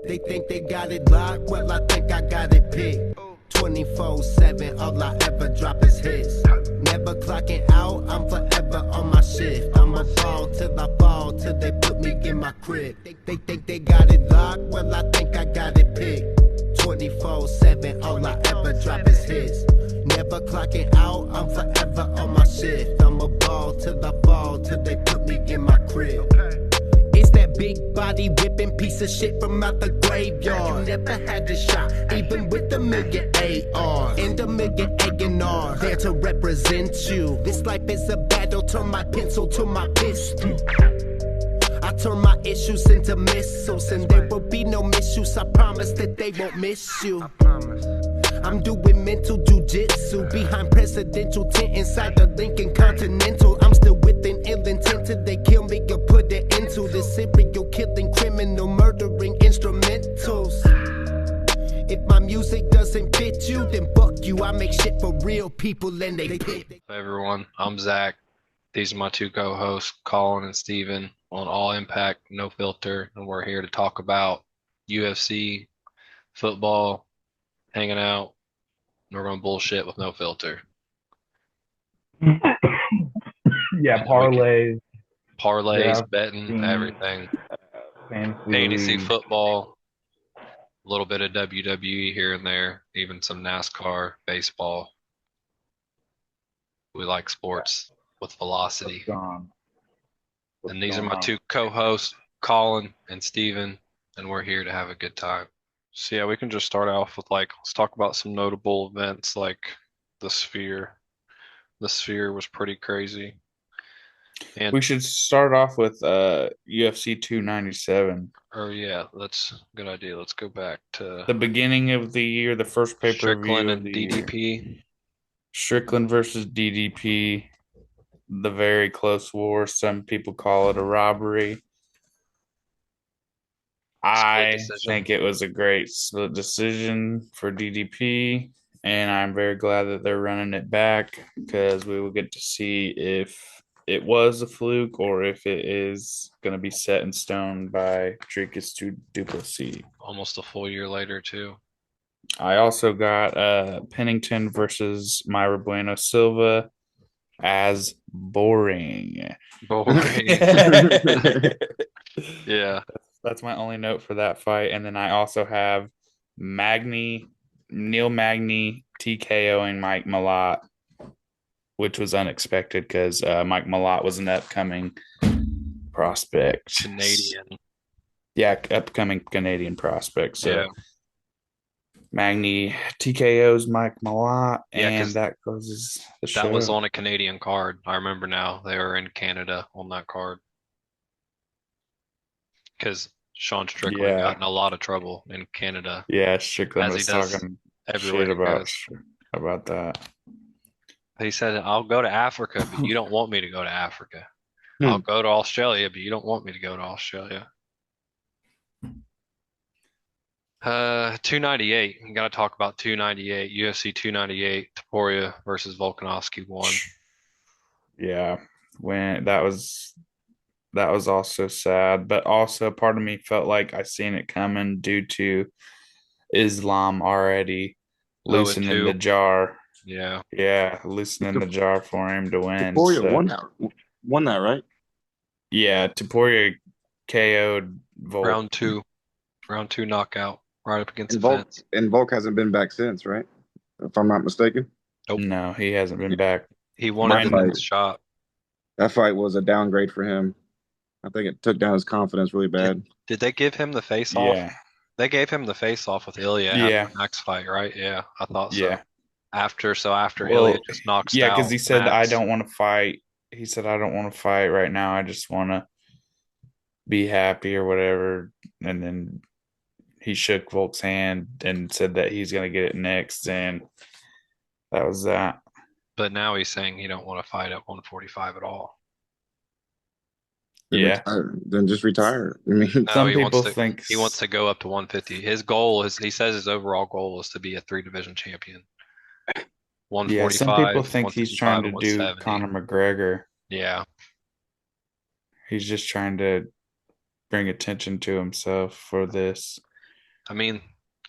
They think they got it locked, well I think I got it picked. 24/7, all I ever drop is hits. Never clocking out, I'm forever on my shift. I'ma fall till I fall, till they put me in my crib. They think they got it locked, well I think I got it picked. 24/7, all I ever drop is hits. Never clocking out, I'm forever on my shift. I'ma ball till I fall, till they put me in my crib. It's that big body whipping piece of shit from out the graveyard. You never had a shot, even with the million AR and a million A&R. There to represent you. This life is a battle, turn my pencil to my pistol. I turn my issues into missiles, and there will be no misuse. I promise that they won't miss you. I'm doing mental jujitsu behind presidential tent inside the Lincoln Continental. I'm still within ill intent till they kill me or put it into the serial killing, criminal murdering instrumentals. If my music doesn't fit you, then fuck you. I make shit for real people and they pit. Hey everyone, I'm Zach. These are my two co-hosts, Colin and Steven, on All Impact, No Filter, and we're here to talk about UFC, football, hanging out. We're going to bullshit with no filter. Yeah, parlays, Parlays, draft, betting, everything. fantasy football, a little bit of WWE here and there, even some NASCAR, baseball. We like sports with velocity. And these are my two co-hosts, Colin and Steven, and we're here to have a good time. So yeah, we can just start off with let's talk about some notable events like the Sphere. The Sphere was pretty crazy. And We should start off with UFC 297. Yeah, that's a good idea. Let's go back to The beginning of the year, the first pay-per-view Strickland of and the year. DDP. Strickland versus DDP, the very close war. Some people call it a robbery. I think it was a great split decision for DDP, and I'm very glad that they're running it back because we will get to see if it was a fluke or if it is going to be set in stone by Dricus Duplessis. Almost a full year later, too. I also got Pennington versus Myra Bueno Silva as boring. Boring. Yeah. That's my only note for that fight. And then I also have Neil Magny TKOing Mike Malott, which was unexpected because Mike Malott was an upcoming prospect. Canadian. Yeah, upcoming Canadian prospect. So Yeah. Magny TKOs Mike Malott, Yeah, and that closes the show. That was on a Canadian card. I remember now. They were in Canada on that card. Because Sean Strickland got in a lot of trouble in Canada. Yeah, Strickland As was he does talking everywhere shit he goes. about that. He said, I'll go to Africa, but you don't want me to go to Africa. I'll go to Australia, but you don't want me to go to Australia. 298. We got to talk about 298. UFC 298. Topuria versus Volkanovski won. Yeah, when that was also sad, but also part of me felt like I seen it coming due to Islam already loosening the jar. Yeah, loosening the jar for him to win. Topuria won that, right? Yeah, Topuria KO'd Volk. Round two knockout right up against And the Volk, fence. and Volk hasn't been back since, right? If I'm not mistaken. Nope. No, he hasn't been back. He wanted the next shot. That fight was a downgrade for him. I think it took down his confidence really bad. Did they give him the face off? Yeah. They gave him the face off with Ilya after the next fight, right? Yeah, I thought so. Yeah. After Ilya just knocks out. Yeah, because he said, Max. I don't want to fight. He said, I don't want to fight right now. I just want to be happy or whatever. And then he shook Volk's hand and said that he's going to get it next. And that was that. But now he's saying he don't want to fight at 145 at all. Then just retire. I mean, No, some he people wants think he wants to go up to 150. His goal is, he says his overall goal is to be a 3-division champion. 145. Yeah, some people think he's trying to do 170. Conor McGregor. Yeah. He's just trying to bring attention to himself for this. I mean,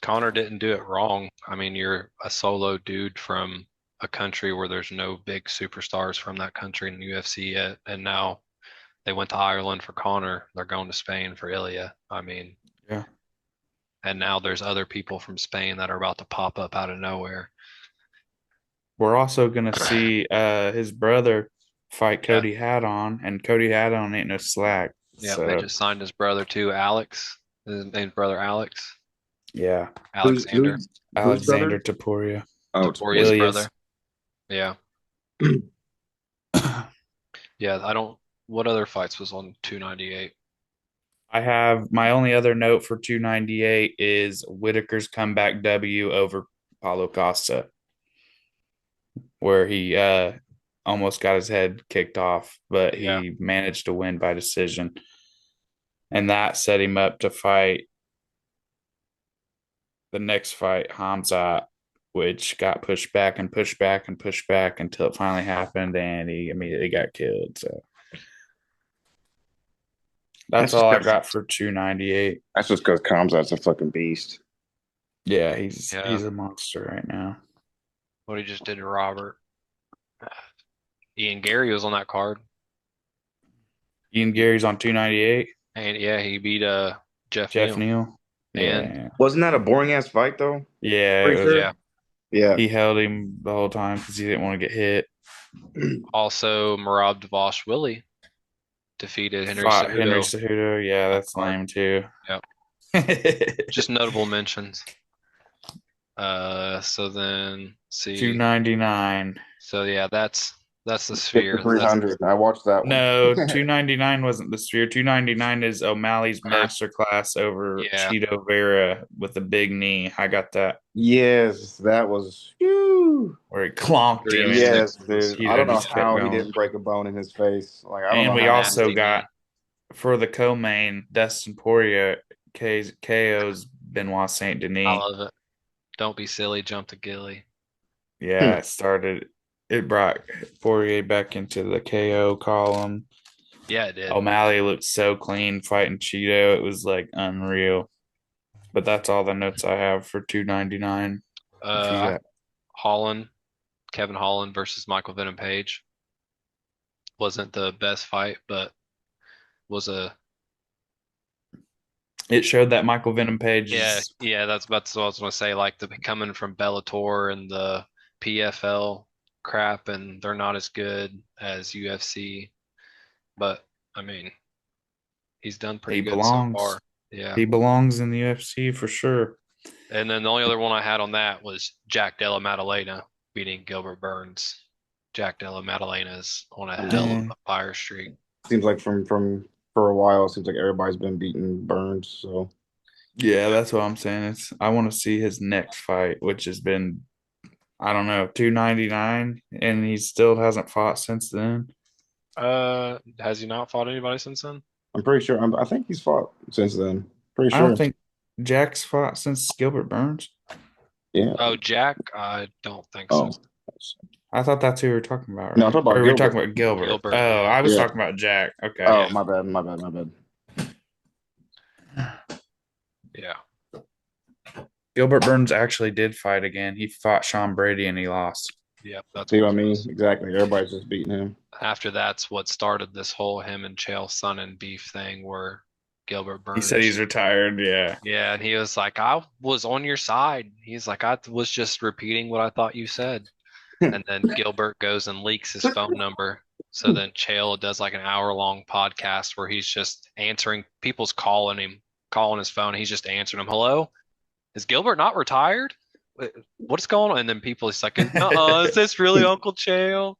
Connor didn't do it wrong. I mean, you're a solo dude from a country where there's no big superstars from that country in the UFC yet, and now they went to Ireland for Connor. They're going to Spain for Ilya. I mean, Yeah. and now there's other people from Spain that are about to pop up out of nowhere. We're also gonna see his brother fight Yeah. Cody Haddon, and Cody Haddon ain't no slack. Yeah, they So just signed his brother too, Alex. His name's brother Alex. yeah, Who's Alexander. who's brother? Alexander Taporia. Oh, Taporia's Taporia. brother. Yeah. Yeah, I don't. What other fights was on 298? I have my only other note for 298 is Whitaker's comeback W over Paulo Costa, where he almost got his head kicked off, but Yeah. he managed to win by decision. And that set him up to fight the next fight, Hamzat, which got pushed back and pushed back and pushed back until it finally happened, and he immediately got killed. So that's all I got for 298. That's just because Kamzat's a fucking beast. Yeah, he's Yeah. he's a monster right now. What he just did to Robert. Ian Gary was on that card. Ian Gary's on 298. And yeah, he beat Jeff Jeff Neal. Neal. And Yeah. Wasn't that a boring ass fight though? Yeah, Pretty it was, sure. yeah. Yeah. he held him the whole time because he didn't want to get hit. Also Marab Willie defeated Henry Fought Henry Cejudo. Cejudo. Yeah, that's Card. lame too. Yep. Just notable mentions. So then see 299. So yeah, that's the Sphere. 300. I watched that one. No, 299 wasn't the Sphere. 299 is O'Malley's masterclass over Yeah. Cheeto Vera with a big knee. I got that Yes, that was. Whew. where he clonked him. Yes, and dude. Cheeto I don't know just kept how he going. didn't break a bone in his face. Like I don't And know we how. also Nasty got knee. for the co-main Dustin Poirier KO's Benoit Saint I Denis. love it. Don't be silly, jump to Gilly. Yeah, it brought Poirier back into the KO column. Yeah, it did. O'Malley looked so clean fighting Cheeto. It was like unreal. But that's all the notes I have for 299. Kevin Holland versus Michael Venom Page. Wasn't the best fight, but was a It showed that Michael Venom Page yeah, that's what I was gonna say. Like the coming from Bellator and the PFL crap, and they're not as good as UFC. But I mean, he's done pretty good so far. Yeah. He belongs in the UFC for sure. And then the only other one I had on that was Jack Della Maddalena beating Gilbert Burns. Jack Della Maddalena's on a hell of a fire streak. Seems like from for a while, it seems like everybody's been beating Burns. So yeah, that's what I'm saying. I want to see his next fight, which has been, I don't know, 299, and he still hasn't fought since then. Has he not fought anybody since then? I'm pretty sure. I think he's fought since then. Pretty sure. I don't think Jack's fought since Gilbert Burns. Yeah. Oh, Jack? I don't think Oh. so. I thought that's who we were talking about, right? No, I'm talking about Or we were Gilbert. talking about Gilbert. Gilbert, Oh, yeah. I was Yeah. talking about Jack. Okay. Oh, Yeah. my bad. Yeah. Gilbert Burns actually did fight again. He fought Sean Brady and he lost. Yep. That's See what I mean? it was. Exactly. Everybody's just beating him. After that's what started this whole him and Chael Sonnen beef thing where Gilbert Burns. He said he's retired. Yeah. Yeah, and he was like, I was on your side. He's like, I was just repeating what I thought you said. And then Gilbert goes and leaks his phone number. So then Chael does like an hour-long podcast where he's just answering people's calling his phone. He's just answering them. Hello? Is Gilbert not retired? What's going on? And then people, he's like, is this really Uncle Chael?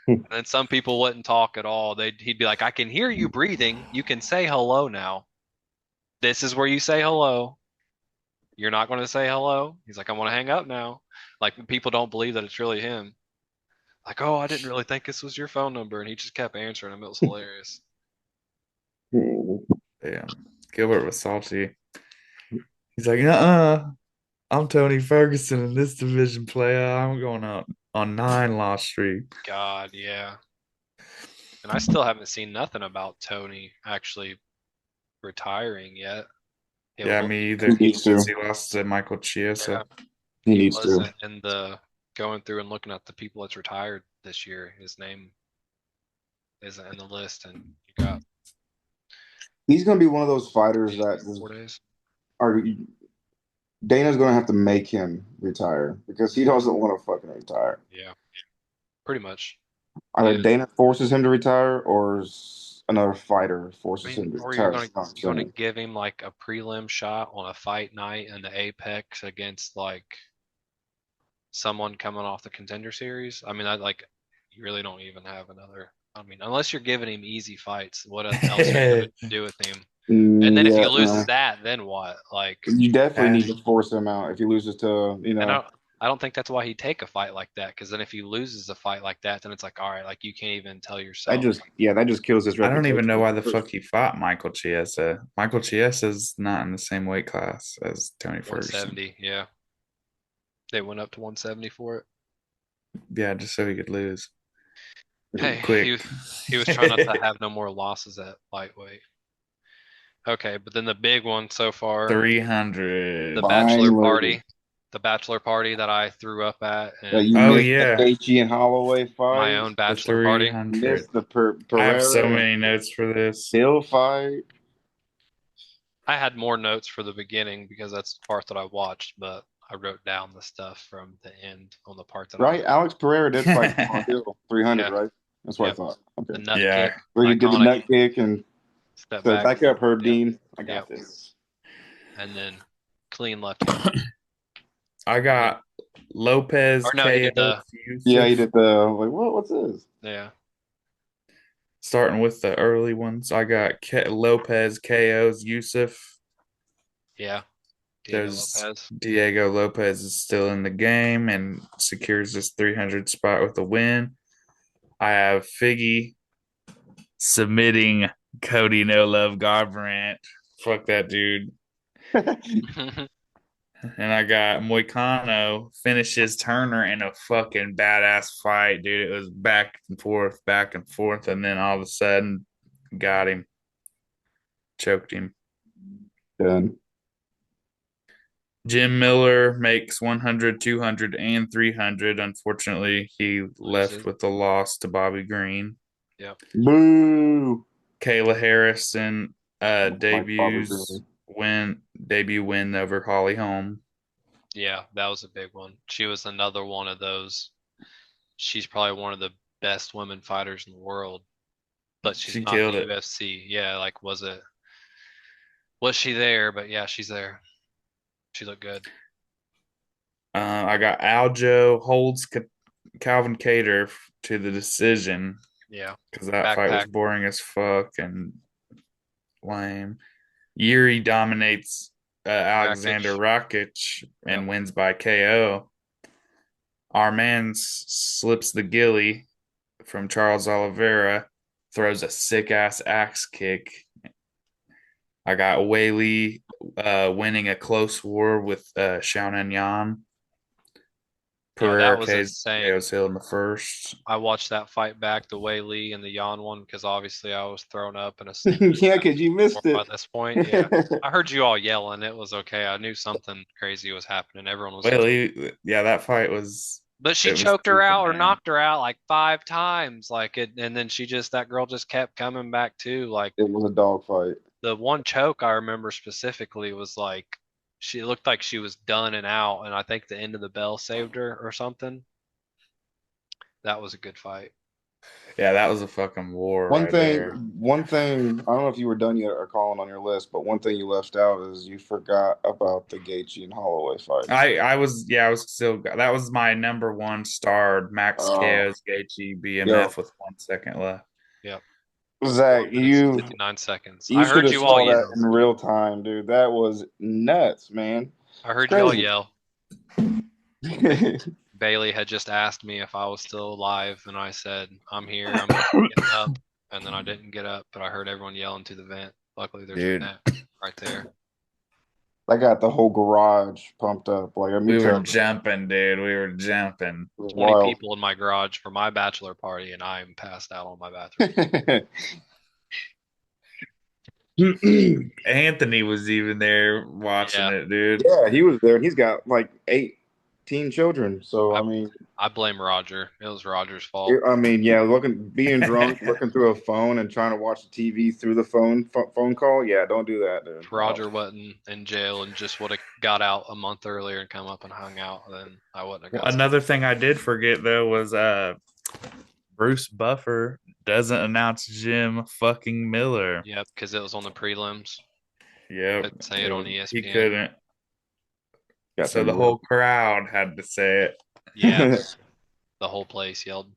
And then some people wouldn't talk at all. He'd be like, I can hear you breathing. You can say hello now. This is where you say hello. You're not going to say hello. He's like, I want to hang up now. Like people don't believe that it's really him. Like, oh, I didn't really think this was your phone number. And he just kept answering him. It was hilarious. Yeah. Gilbert was salty. He's like, I'm Tony Ferguson in this division, player. I'm going out on 9 loss streak. God, yeah. And I still haven't seen nothing about Tony actually retiring yet. Yeah, well, me either. He needs to. Since he lost to Michael Chiesa. yeah, He he needs to. wasn't in the going through and looking at the people that's retired this year. His name isn't in the list, and you got He's going to be one of those fighters that just 4 days. are. Dana's going to have to make him retire because he doesn't want to fucking retire. Yeah, pretty much. Either Yeah. Dana forces him to retire or another fighter I forces mean, him to or retire. That's what I'm you're gonna saying. give him like a prelim shot on a fight night in the Apex against like someone coming off the Contender Series. I mean, I like you really don't even have another. I mean, unless you're giving him easy fights, what else are you gonna do with him? And then if he Yeah, loses no. that, then what? Like, You definitely Yeah. need to force him out if he loses to, and I don't think that's why he'd take a fight like that. Because then if he loses a fight like that, then it's like, all right, like you can't even tell yourself. that just kills his I don't reputation. even know why the fuck he fought Michael Chiesa. Michael Chiesa's not in the same weight class as Tony Ferguson. 170, yeah. They went up to 170 for it. Yeah, just so he could lose. Hey, Quick. he was trying not to have no more losses at lightweight. Okay, but then the big one so far, 300. the Finally. bachelor party that I threw up at, That you and Oh, missed yeah. the Gaethje and Holloway my fight. own The bachelor party. 300. Missed the I have so Pereira many notes for this. Hill fight. I had more notes for the beginning because that's the part that I watched, but I wrote down the stuff from the end on the part that Right? Alex Pereira did fight Jamahal Hill 300, Yeah. right? That's what Yep. I thought. The Okay. nut Yeah. kick, Where he did the iconic nut kick and step said, back, back up, Herb Yep. Dean. I got Yep. this. and then clean left hand. I got Lopez Or no, he did KO the Yeah, he Yusuf. did the, like, what's this? yeah. Starting with the early ones, I got Lopez KO's Yusuf. Yeah. Diego There's Lopez. Diego Lopez is still in the game and secures this 300 spot with a win. I have Figgy submitting Cody No Love Garbrandt. Fuck that dude. And I got Moicano finishes Turner in a fucking badass fight, dude. It was back and forth, and then all of a sudden got him, choked him. Done. Jim Miller makes 100, 200, and 300. Unfortunately, he left with the loss to Bobby Green. Yep. Boo. Kayla Harrison Bobby debut win over Holly Holm. Yeah, that was a big one. She was another one of those. She's probably one of the best women fighters in the world, but she's She not killed the it. UFC. Yeah, like was she there? But yeah, she's there. She looked good. I got Aljo holds Calvin Cater to the decision Yeah. because that fight was Backpack. boring as fuck and lame. Yuri dominates Alexander Rakic and wins by KO. Our man slips the gilly from Charles Oliveira, throws a sick ass axe kick. I got Whaley winning a close war with Xiaonan Yan. Yeah, that Pereira was insane. KO's Hill in the first. I watched that fight back, the Wei Lee and the Yan one, because obviously I was thrown up and asleep. Yeah, because you missed it. By this point, yeah. I heard you all yelling. It was okay. I knew something crazy was happening. Everyone was. Whaley, yeah, that fight was. But she choked her out or knocked her out like 5 times, like it, and then that girl just kept coming back too. Like it was a dog fight. The one choke I remember specifically was like she looked like she was done and out, and I think the end of the bell saved her or something. That was a good fight. Yeah, that was a fucking war. One thing, I don't know if you were done yet or calling on your list, but one thing you left out is you forgot about the Gaethje and Holloway fight. I was still, that was my number one starred Max KO's Gaethje BMF with 1 second left. Yep. Zach, 59 seconds. I heard you all yell that in real time, dude. That was nuts, man. I heard you all yell. Bailey had just asked me if I was still alive, and I said, I'm here, I'm getting up. And then I didn't get up, but I heard everyone yelling to the vent. Luckily, there's a vent right there. I got the whole garage pumped up. Like we were jumping, dude. We were jumping. 20 people in my garage for my bachelor party, and I'm passed out on my bathroom. Anthony was even there watching Yeah, it, dude. Yeah, he was there. He's got like 18 children. So I I blame Roger. It was Roger's fault. yeah, being drunk, looking through a phone, and trying to watch the TV through the phone call. Yeah, don't do that, dude. If Roger wasn't in jail and just would have got out a month earlier and come up and hung out, then I wouldn't have Well, got. another thing I did forget though was Bruce Buffer doesn't announce Jim fucking Miller. Yep, because it was on the prelims. Yep, Couldn't say it on he ESPN. couldn't. Got So them the whole crowd had to say it. Yeah, the whole place yelled.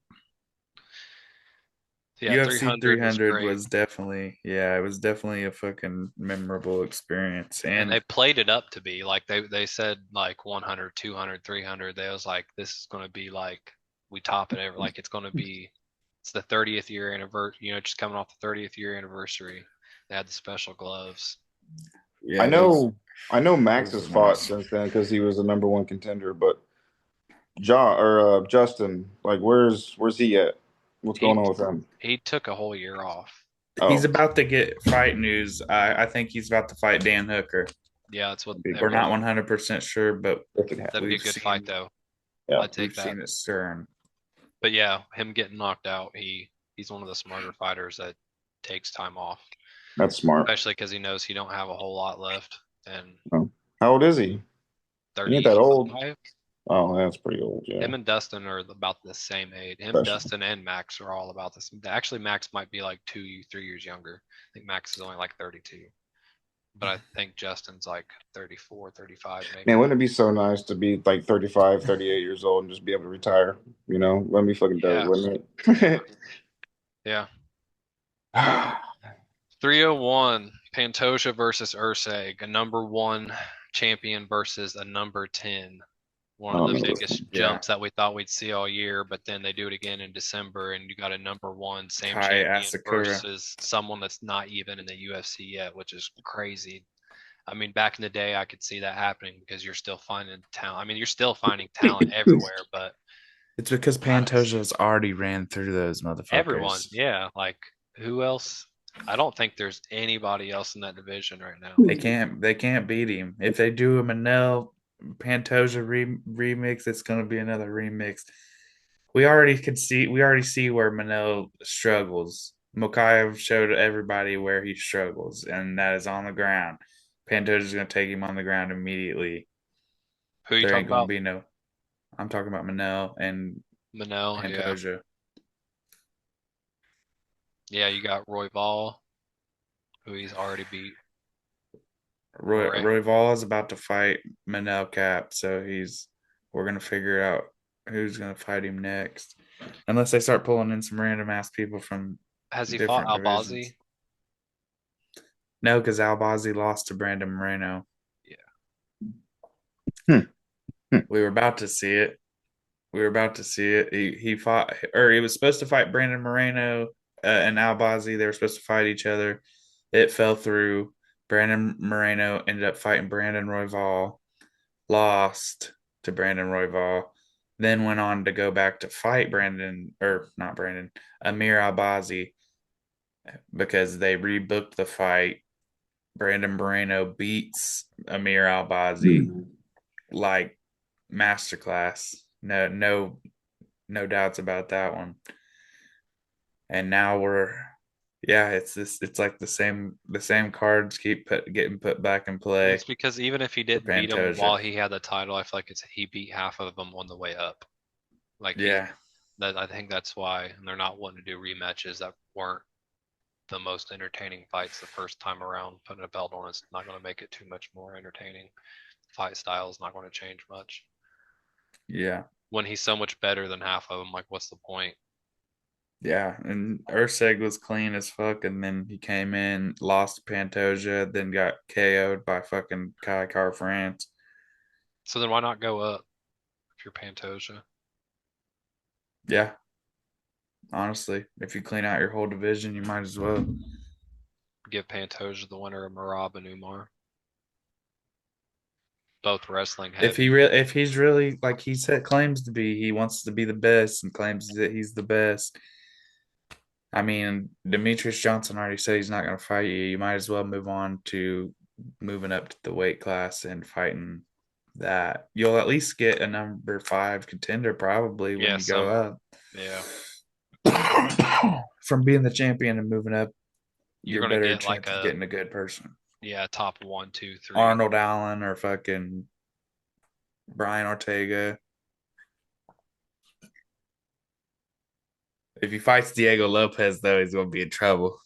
Yeah, UFC 300 was 300 great. was definitely, yeah, it was definitely a fucking memorable experience. And And they played it up to be like they said like 100, 200, 300. They was like, this is going to be like we top it ever. Like it's going to be it's the 30th year anniversary. Just coming off the 30th year anniversary. They had the special gloves. yeah, I know Max those has were fought nice. since then because he was the number one contender. But Justin, like, where's he at? What's He going on with him? he took a whole year off. He's Oh, about to get fight news. I think he's about to fight Dan Hooker. Yeah, that's what We're We're not everyone. 100% sure, but if it happens. That'd be a we've good seen fight though. Yeah, I'd take we've that. seen it stirring. But yeah, him getting knocked out, he's one of the smarter fighters that takes time off, that's smart. especially because he knows he don't have a whole lot left. And Oh. How old is he? He ain't that old. 35. Oh, that's pretty old. Yeah. Him and Dustin are about the same age. Him, Special. Dustin, and Max are all about this. Actually, Max might be like 2, 3 years younger. I think Max is only like 32. But I think Justin's like 34, 35 maybe. Man, wouldn't it be so nice to be like 35, 38 years old and just be able to retire? Wouldn't be fucking dope, Yeah. wouldn't Yeah. it? 301, Pantoja versus Urseg, a number 1 champion versus a number 10. One of the biggest jumps that we thought we'd see all year, but then they do it again in December, and you got a number 1 same Kai champion Asakura. versus someone that's not even in the UFC yet, which is crazy. I mean, back in the day, I could see that happening because you're still finding talent. I mean, you're still finding talent everywhere, but It's because Pantoja has already ran through those motherfuckers. everyone, yeah. Like, who else? I don't think there's anybody else in that division right now. They can't beat him. If they do a Manel Pantoja remix, it's going to be another remix. We already see where Manel struggles. Mokaev showed everybody where he struggles, and that is on the ground. Pantoja's going to take him on the ground immediately. Who are you There talking ain't going to about? be no. I'm talking about Manel and Manel, yeah. Pantoja. Yeah, you got Royval, who he's already beat. Royval is about to fight Manel Cap, so we're gonna figure out who's gonna fight him next, unless they start pulling in some random ass people from Has he fought different Albazi? divisions. No, because Albazi lost to Brandon Moreno. Hmm. We were about to see it. He fought, or he was supposed to fight Brandon Moreno and Albazi. They were supposed to fight each other. It fell through. Brandon Moreno ended up fighting Brandon Royval, lost to Brandon Royval, then went on to go back to fight Amir Albazi because they rebooked the fight. Brandon Moreno beats Amir Albazi like masterclass. No doubts about that one. And now it's like the same cards keep getting put back in play. It's because even if he didn't beat him Pantoja. while he had the title, I feel like he beat half of them on the way up. Like Yeah, I think that's why, and they're not wanting to do rematches that weren't the most entertaining fights the first time around. Putting a belt on is not going to make it too much more entertaining. Fight style is not going to change much. yeah, When he's so much better than half of them, like what's the point? yeah. And Urseg was clean as fuck, and then he came in, lost to Pantoja, then got KO'd by fucking Kai Car France. So then why not go up if you're Pantoja? Yeah, honestly, if you clean out your whole division, you might as well. Give Pantoja the winner of Marab and Umar. Both wrestling heavy. If he's really like he said claims to be, he wants to be the best and claims that he's the best. I mean, Demetrius Johnson already said he's not going to fight you. You might as well move on to moving up to the weight class and fighting that. You'll at least get a number 5 contender probably when Yeah, you go up. yeah. From being the champion and moving up, You're you're gonna better get like chance of a getting a good person. top 1, 2, 3. Arnold Allen or fucking Brian Ortega. If he fights Diego Lopez, though, he's gonna be in trouble.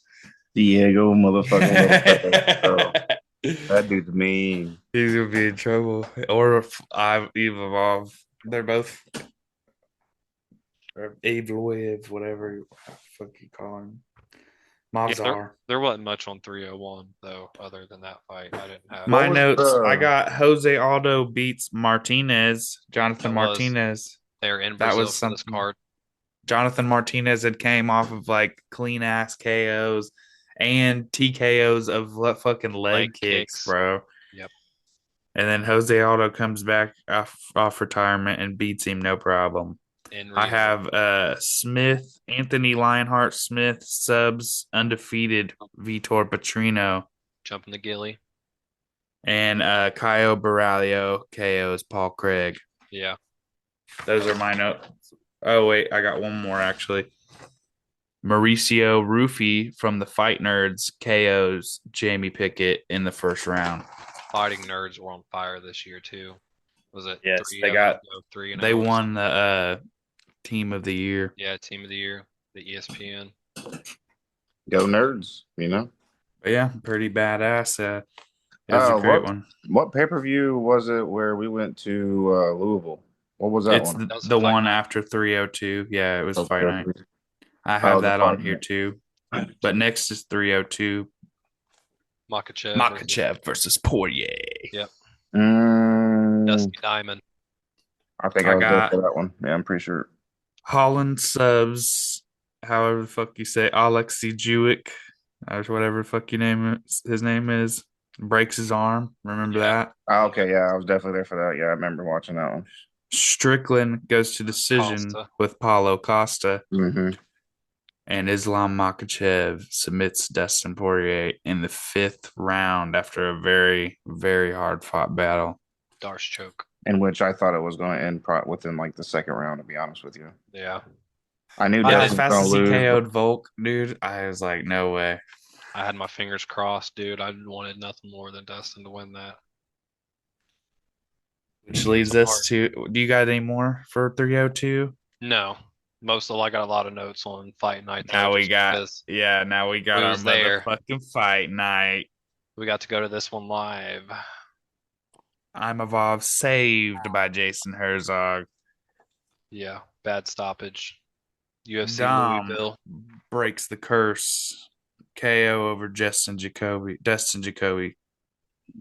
Diego motherfucking Lopez. Oh, that dude's mean. He's gonna be in trouble. Or Ivanov. They're both Avloyev, whatever the fuck you call him. Yeah, Mavzar. there wasn't much on 301 though, other than that fight. I didn't have. My What was notes. the- I got Jose Aldo beats Martinez. Jonathan That was- Martinez. They're in That Brazil was for this something. card. Jonathan Martinez had came off of like clean ass KOs and TKOs of fucking leg kicks, bro. Yep. And then Jose Aldo comes back off retirement and beats him no problem. In I Rio. have Smith, Anthony Lionheart Smith subs undefeated Vitor Petrino Jumping the Gilly. and Caio Baralio KOs Paul Craig. Yeah. Those are my notes. Oh wait, I got one more actually. Mauricio Rufy from the Fight Nerds KOs Jamie Pickett in the first round. Fighting Nerds were on fire this year too. Was it? Yes, 3 they of got. them, 3 and They 0 or won the team of the year. Yeah, team of the year, the ESPN. Go Nerds, you know? But yeah, pretty badass. It was a great one. What pay-per-view was it where we went to Louisville? What was that It's one? That was the Fight one Night. after 302. Yeah, it was Okay. Fight Night. I have the that on Fight here Night. too. But next is 302. Makachev. Makachev versus Poirier. Yep. Mm, Dusty Diamond. I think I I was there got- for that one. Yeah, I'm pretty sure. Holland subs, however the fuck you say, Alexei Jewick, or whatever the fuck his name is, breaks his arm. Remember that? Oh, okay, yeah, I was definitely there for that. Yeah, I remember watching that one. Strickland goes to decision Costa. with Paulo Costa, Mm-hmm. and Islam Makhachev submits Dustin Poirier in the 5th round after a very, very hard fought battle. Darce choke. In which I thought it was going to end within like the second round, to be honest with you. Yeah. I knew Yeah, Dustin as was fast going as to he lose. KO'd Volk, dude, I was like, no way. I had my fingers crossed, dude. I wanted nothing more than Dustin to win that. Which leads us to, do you got any more for 302? No. Most of I got a lot of notes on Fight Night. though, Now we just got, because now we got we our was there. motherfucking fight night. we got to go to this one live. I'm Evolved saved by Jason Herzog. Yeah. Bad stoppage. UFC Dom Louisville. breaks the curse. KO over Dustin Jacoby.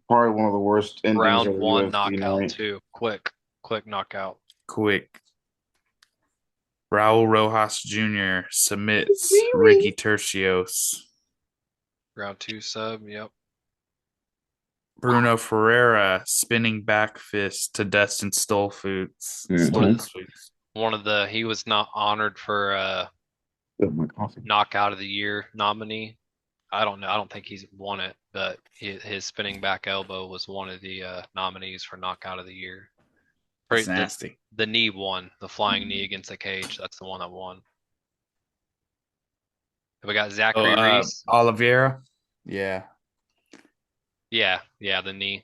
Probably one of the worst endings Round of a 1 UFC knockout night. too. Quick knockout. Quick. Raul Rojas Jr. submits Ricky Tercios. Round 2 sub. Yep. Bruno Ferreira spinning back fist to Dustin Stolfoots. Mhm. He was not honored for Oh, my coffee. knockout of the year nominee. I don't know. I don't think he's won it, but his spinning back elbow was one of the nominees for knockout of the year. That's nasty. The knee won, the flying knee against the cage. That's the one that won. We got Zachary Reese. Oliveira. Yeah. Yeah, the knee.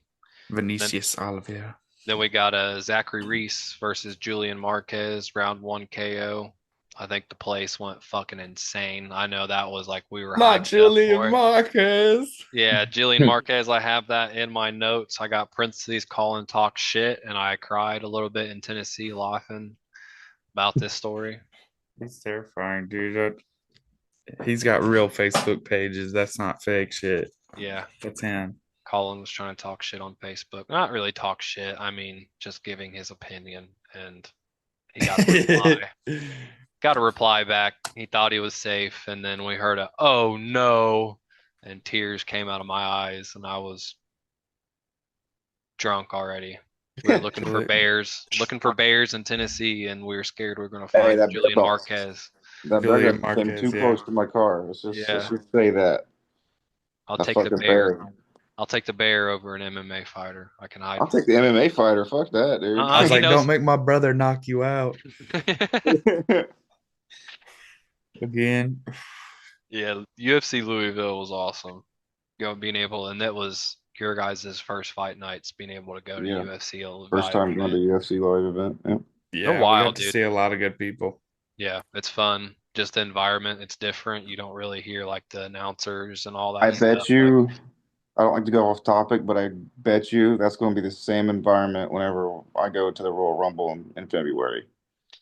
Vinicius Oliveira. Then we got Zachary Reese versus Julian Marquez, round 1 KO. I think the place went fucking insane. I know that was like we were Not hyped up Julian for it. Marquez. Yeah, Julian Marquez. I have that in my notes. I got parentheses calling talk shit, and I cried a little bit in Tennessee laughing about this story. He's terrifying, dude. He's got real Facebook pages. That's not fake shit. Yeah, That's him. Colin was trying to talk shit on Facebook. Not really talk shit. I mean, just giving his opinion, and he got a reply. Got a reply back. He thought he was safe, and then we heard "oh no," and tears came out of my eyes, and I was drunk already. We were looking for bears in Tennessee, and we were scared we were going to find that Julian bear box. Marquez. That Julian burger came Marquez, too yeah. close to my car. Yeah. Let's just say that. I'll That take the fucking bear. bear. I'll take the bear over an MMA fighter. I can hide. I'll take the MMA fighter. Fuck that, dude. I was He like, knows. don't make my brother knock you out again. Yeah, UFC Louisville was awesome. Being able, and that was your guys' first fight nights, being able to go to Yeah. UFC First live time going to event. UFC live event. Yeah. They're Yeah, we wild, got to dude. see a lot of good people. Yeah, it's fun. Just the environment, it's different. You don't really hear like the announcers and all I that stuff. bet you, I don't like to go off topic, but I bet you that's going to be the same environment whenever I go to the Royal Rumble in February.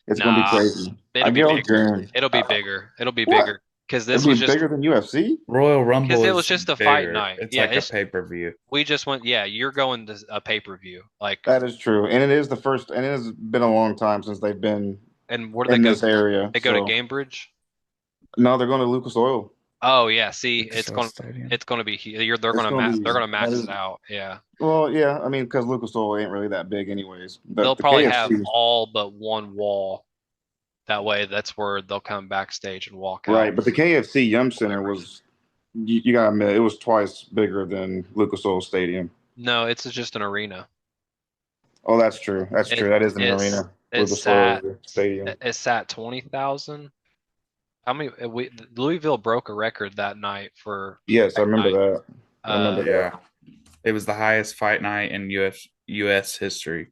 It's going to be Nah, crazy. I it'll be get all bigger. June. It'll be bigger. It'll be What? bigger because It'd this be was just bigger than UFC? Royal because Rumble it was is just a fight bigger. night. It's Yeah, like a pay-per-view. we just went. Yeah, you're going to a pay-per-view. Like, That is true. And it is the first, and it has been a long time since they've been and where do they in go? this area. They go to So, Gamebridge. no, they're going to Lucas Oil. Oh yeah, see, Lucas Stadium. it's going to be they're It's going to going to be, they're going to that max is, it out. Yeah. well, yeah, I mean, because Lucas Oil ain't really that big anyways. They'll The probably have KFC, all but one wall. That way, that's where they'll come backstage and walk right, out. but the KFC Yum Center was, you gotta admit, it was twice bigger than Lucas Oil Stadium. No, it's just an arena. Oh, that's true. That's It true. That is an it's arena. it Lucas Oil is sat the stadium. it sat 20,000. How many Louisville broke a record that night for Yes, I fight remember night. that. I remember that. Yeah. It was the highest fight night in US history.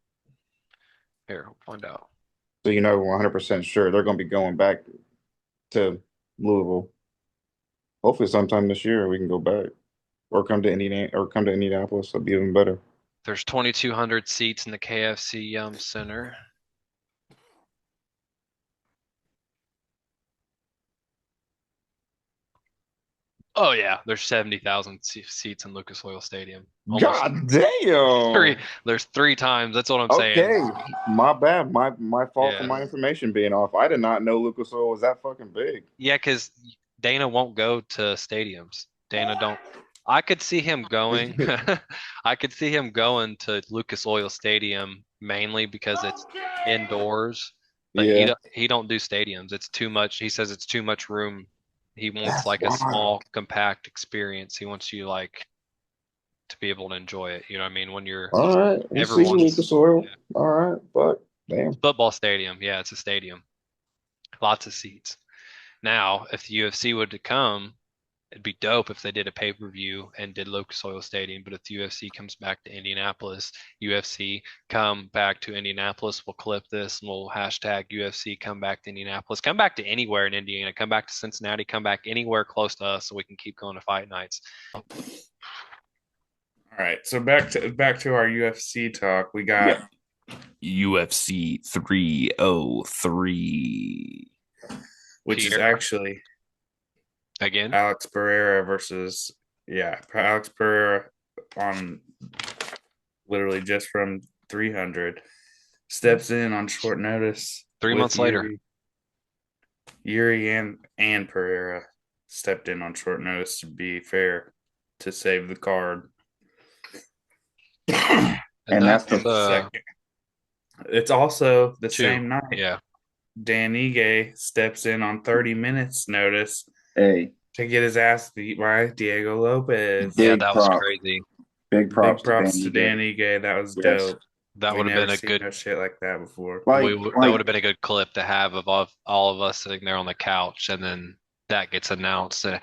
Here, we'll find out. So 100% sure they're going to be going back to Louisville. Hopefully, sometime this year we can go back, or come to Indianapolis. That'd be even better. There's 2,200 seats in the KFC Yum Center. Oh yeah, there's 70,000 seats in Lucas Oil Stadium. Almost God damn. There's three times. That's what I'm Okay, saying. my bad. My fault for Yeah. my information being off. I did not know Lucas Oil was that fucking big. Yeah, because Dana won't go to stadiums. Dana don't. I could see him going. I could see him going to Lucas Oil Stadium mainly because it's indoors. But Yeah. he don't do stadiums. It's too much. He says it's too much room. He wants That's like a wild. small, compact experience. He wants you like to be able to enjoy it. You know what I mean? When you're All right. We'll see everyone's Lucas Oil. yeah. All right. But damn. Football stadium. Yeah, it's a stadium. Lots of seats. Now, if the UFC would to come, it'd be dope if they did a pay-per-view and did Lucas Oil Stadium. But if the UFC comes back to Indianapolis, UFC come back to Indianapolis, we'll clip this and we'll hashtag UFC come back to Indianapolis. Come back to anywhere in Indiana. Come back to Cincinnati. Come back anywhere close to us so we can keep going to fight nights. All right, so back to our UFC talk. We got UFC 303, which is actually again Alex Pereira versus Alex Pereira on literally just from 300 steps in on short notice. 3 months later, Yuri and Pereira stepped in on short notice to be fair to save the card. And that's the second. It's also the 2. same night. Yeah. Dan Ige steps in on 30 minutes notice to get his ass beat by Diego Lopez. Yeah, that was crazy. Big props to Dan Ige. That was dope. That would have been a good no shit like that before. that would have been a good clip to have of all of us sitting there on the couch, and then that gets announced, and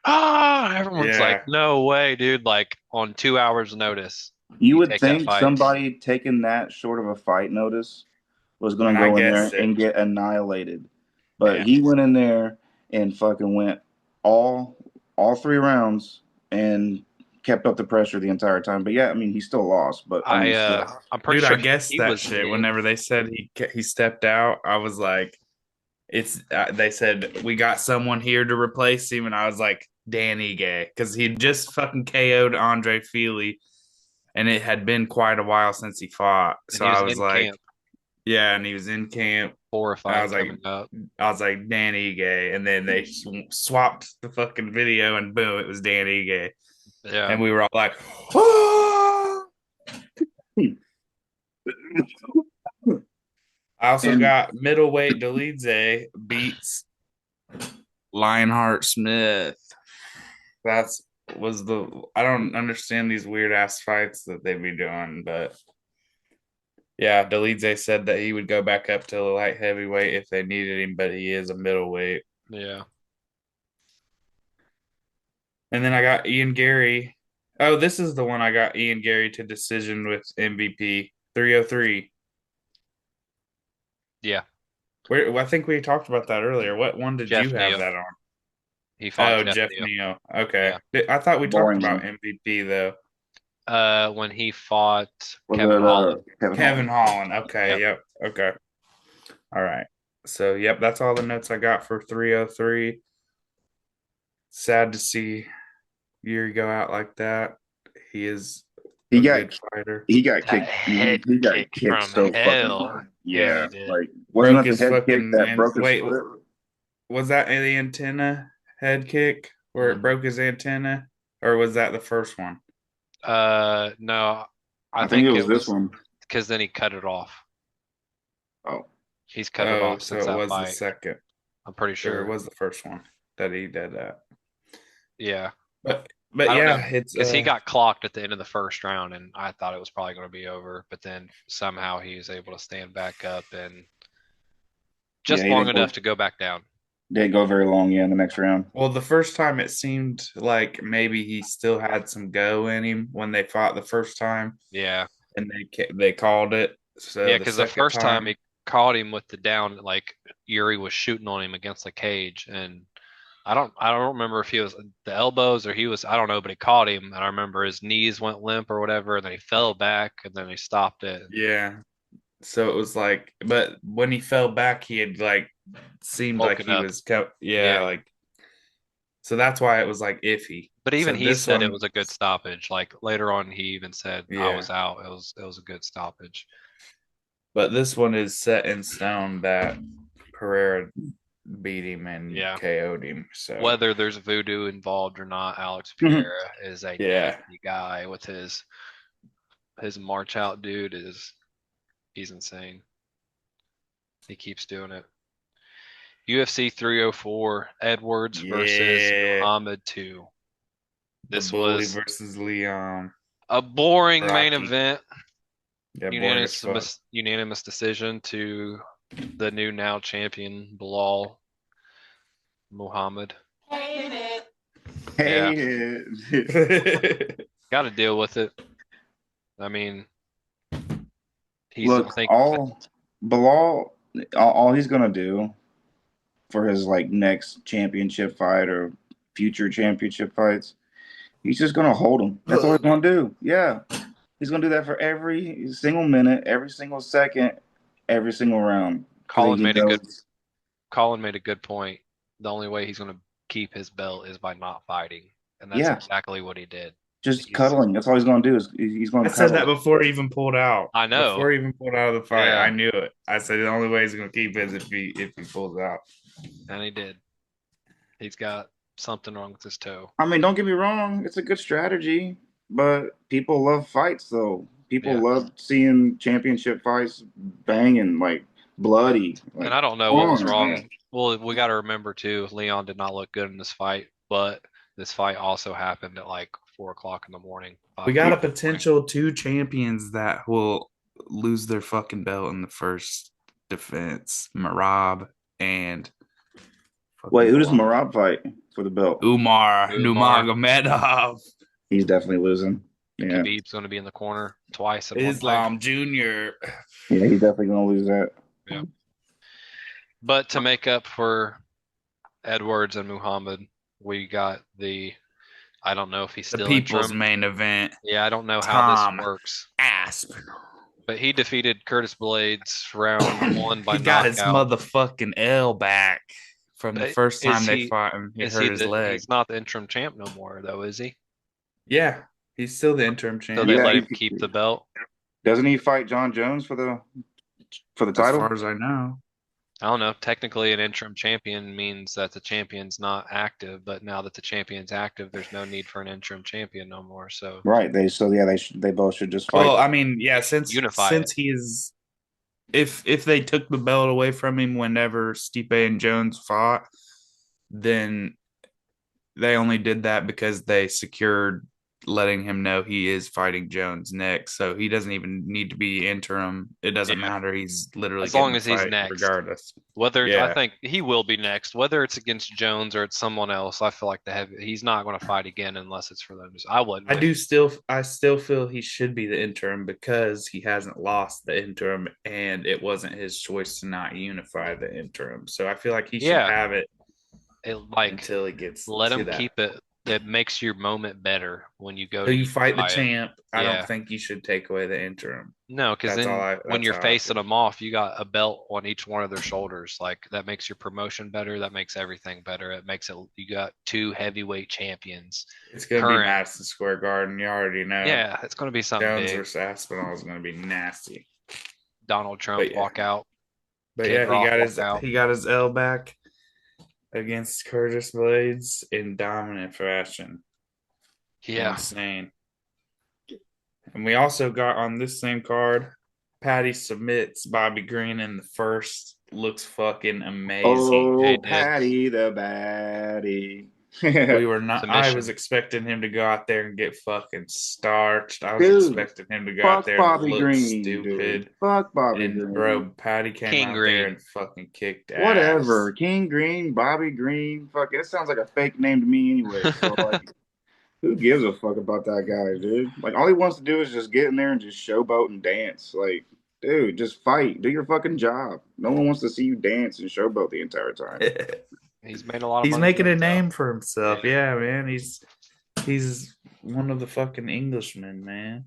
everyone's like, "No way, dude!" Like on 2 hours' notice. You would think somebody taking that short of a fight notice was going to go in there and get annihilated, but he went in there and fucking went all 3 rounds and kept up the pressure the entire time. But yeah, I mean, he still lost. But I'm pretty sure I guessed that shit. Whenever they said he stepped out, I was like, they said we got someone here to replace him, and I was like, Dan Ige, because he just fucking KO'd Andre Feely. And it had been quite a while since he fought. So I was like, camp. Yeah, and he was in camp. 4 or 5 coming up. I was like, Dan Ige. And then they swapped the fucking video, and boom, it was Dan Ige. Yeah. And we were all like, oh! I also got middleweight Dolidze beats Lionheart Smith. I don't understand these weird ass fights that they be doing, but yeah, Delize said that he would go back up to the light heavyweight if they needed him, but he is a middleweight. Yeah. And then I got Ian Gary. Oh, this is the one I got Ian Gary to decision with MVP 303. Yeah. I think we talked about that earlier. What one did Jeff you have Neal. that on? He fought Jeff Neal. Neal. Okay. Yeah. I thought we talked Boring about one. MVP though. When he fought Was Kevin it, Holland. Kevin Holland. Okay. Yep. Yep. Okay. All right. So, yep, that's all the notes I got for 303. Sad to see Yuri go out like that. He is a good fighter. He got That kicked. head He got kick kicked from so fucking hell. hard. Yeah, Yeah, he did. like wasn't Broke that his the head kick fucking that broke his wait, foot? was that the antenna head kick where it broke his antenna, or was that the first one? No, I think it was this one. because then he cut it off. Oh, He's cut it off so since it that was the fight. second, I'm pretty or sure. it was the first one that he did that. Yeah. But I don't yeah, know, it's because he got clocked at the end of the first round, and I thought it was probably going to be over, but then somehow he was able to stand back up and just long enough to go back down. Didn't go very long, in the next round. Well, the first time it seemed like maybe he still had some go in him when they fought the first time. Yeah. And they called it. So yeah, because the first time he caught him with the down, like Yuri was shooting on him against the cage, and I don't remember if he was the elbows or he was, I don't know, but he caught him, and I remember his knees went limp or whatever, and then he fell back, and then he stopped it. Yeah. So it was like, but when he fell back, he had like seemed like he was like. So that's why it was like iffy. But even he said it was a good stoppage. Like later on, he even said I was out. It was a good stoppage. But this one is set in stone that Pereira beat him and KO'd him. So whether there's voodoo involved or not, Alex Pereira is a nasty guy with his march out dude he's insane. He keeps doing it. UFC 304, Edwards versus Muhammad 2. This was versus Leon. A boring main event. Yeah, unanimous decision to the new now champion, Bilal Muhammad. Hate it. Got to deal with it. I mean, Bilal, all he's gonna do for his like next championship fight or future championship fights, he's just gonna hold him. That's all he's gonna do. Yeah, he's gonna do that for every single minute, every single second, every single round. Colin made a good point. The only way he's gonna keep his belt is by not fighting, and that's exactly what he did. Just cuddling. That's all he's going to do. He's going to. I said that before he even pulled out. I know. Before he even pulled out of the fight, I knew it. I said the only way he's going to keep it is if he pulls out. And he did. He's got something wrong with his toe. I mean, don't get me wrong. It's a good strategy, but people love fights, though. People love seeing championship fights banging, like bloody. Like, and I don't know what was wrong. Man. Well, we got to remember too. Leon did not look good in this fight, but this fight also happened at like 4 o'clock in the morning. We got a potential 2 champions that will lose their fucking belt in the first defense. Marab and wait, who does Marab fight for the belt? Umar Nurmagomedov. He's definitely losing. Yeah, Khabib's going to be in the corner twice. Islam Jr. Yeah, he's definitely going to lose that. Yeah. But to make up for Edwards and Muhammad, we got I don't know if he's still the people's main event. Yeah, I don't know how this works. Aspinall. But he defeated Curtis Blades round 1 by knockout. He got his motherfucking L back from the first time they fought him. He hurt his leg. He's not the interim champ no more, though, is he? Yeah, he's still the interim champ. So they let him keep the belt. Doesn't he fight John Jones for the title? As far as I know. I don't know. Technically, an interim champion means that the champion's not active, but now that the champion's active, there's no need for an interim champion no more. So right, they both should just fight. Well, I mean, yeah, since he is, if they took the belt away from him whenever Stipe and Jones fought, then they only did that because they secured letting him know he is fighting Jones next. So he doesn't even need to be interim. It doesn't matter. He's literally as long getting the as he's fight next. regardless. Whether I Yeah. think he will be next, whether it's against Jones or it's someone else, I feel like he's not going to fight again unless it's for those. I wouldn't. I still feel he should be the interim because he hasn't lost the interim and it wasn't his choice to not unify the interim. So I feel like he should have it until he gets let to him that. keep it. It makes your moment better when you go So to you fight the unify it. champ. I don't think you should take away the interim. No, because then when you're facing them off, you got a belt on each one of their shoulders. Like that makes your promotion better. That makes everything better. It makes it you got two heavyweight champions. It's gonna be Madison Square Garden. You already know. Yeah, it's gonna be something Jones big. versus Aspinall is gonna be nasty. Donald Trump walk out. But Kid Rock he got his L back against Curtis Blades in dominant fashion. Yeah. Insane. And we also got on this same card, Patty submits Bobby Green in the first. Looks fucking amazing. Oh, Patty the baddie. We were not. Submission. I was expecting him to go out there and get fucking starched. I was expecting him to go out there and look stupid. Dude. Fuck Bobby Green. Bro, Patty came out there and fucking kicked ass. Whatever. King Green, Bobby Green. Fuck, it sounds like a fake name to me anyway. So, like, who gives a fuck about that guy, dude? Like, all he wants to do is just get in there and just showboat and dance. Like, dude, just fight. Do your fucking job. No one wants to see you dance and showboat the entire time. He's made a lot of He's money. Making a name for himself. Yeah, man. He's one of the fucking Englishmen, man.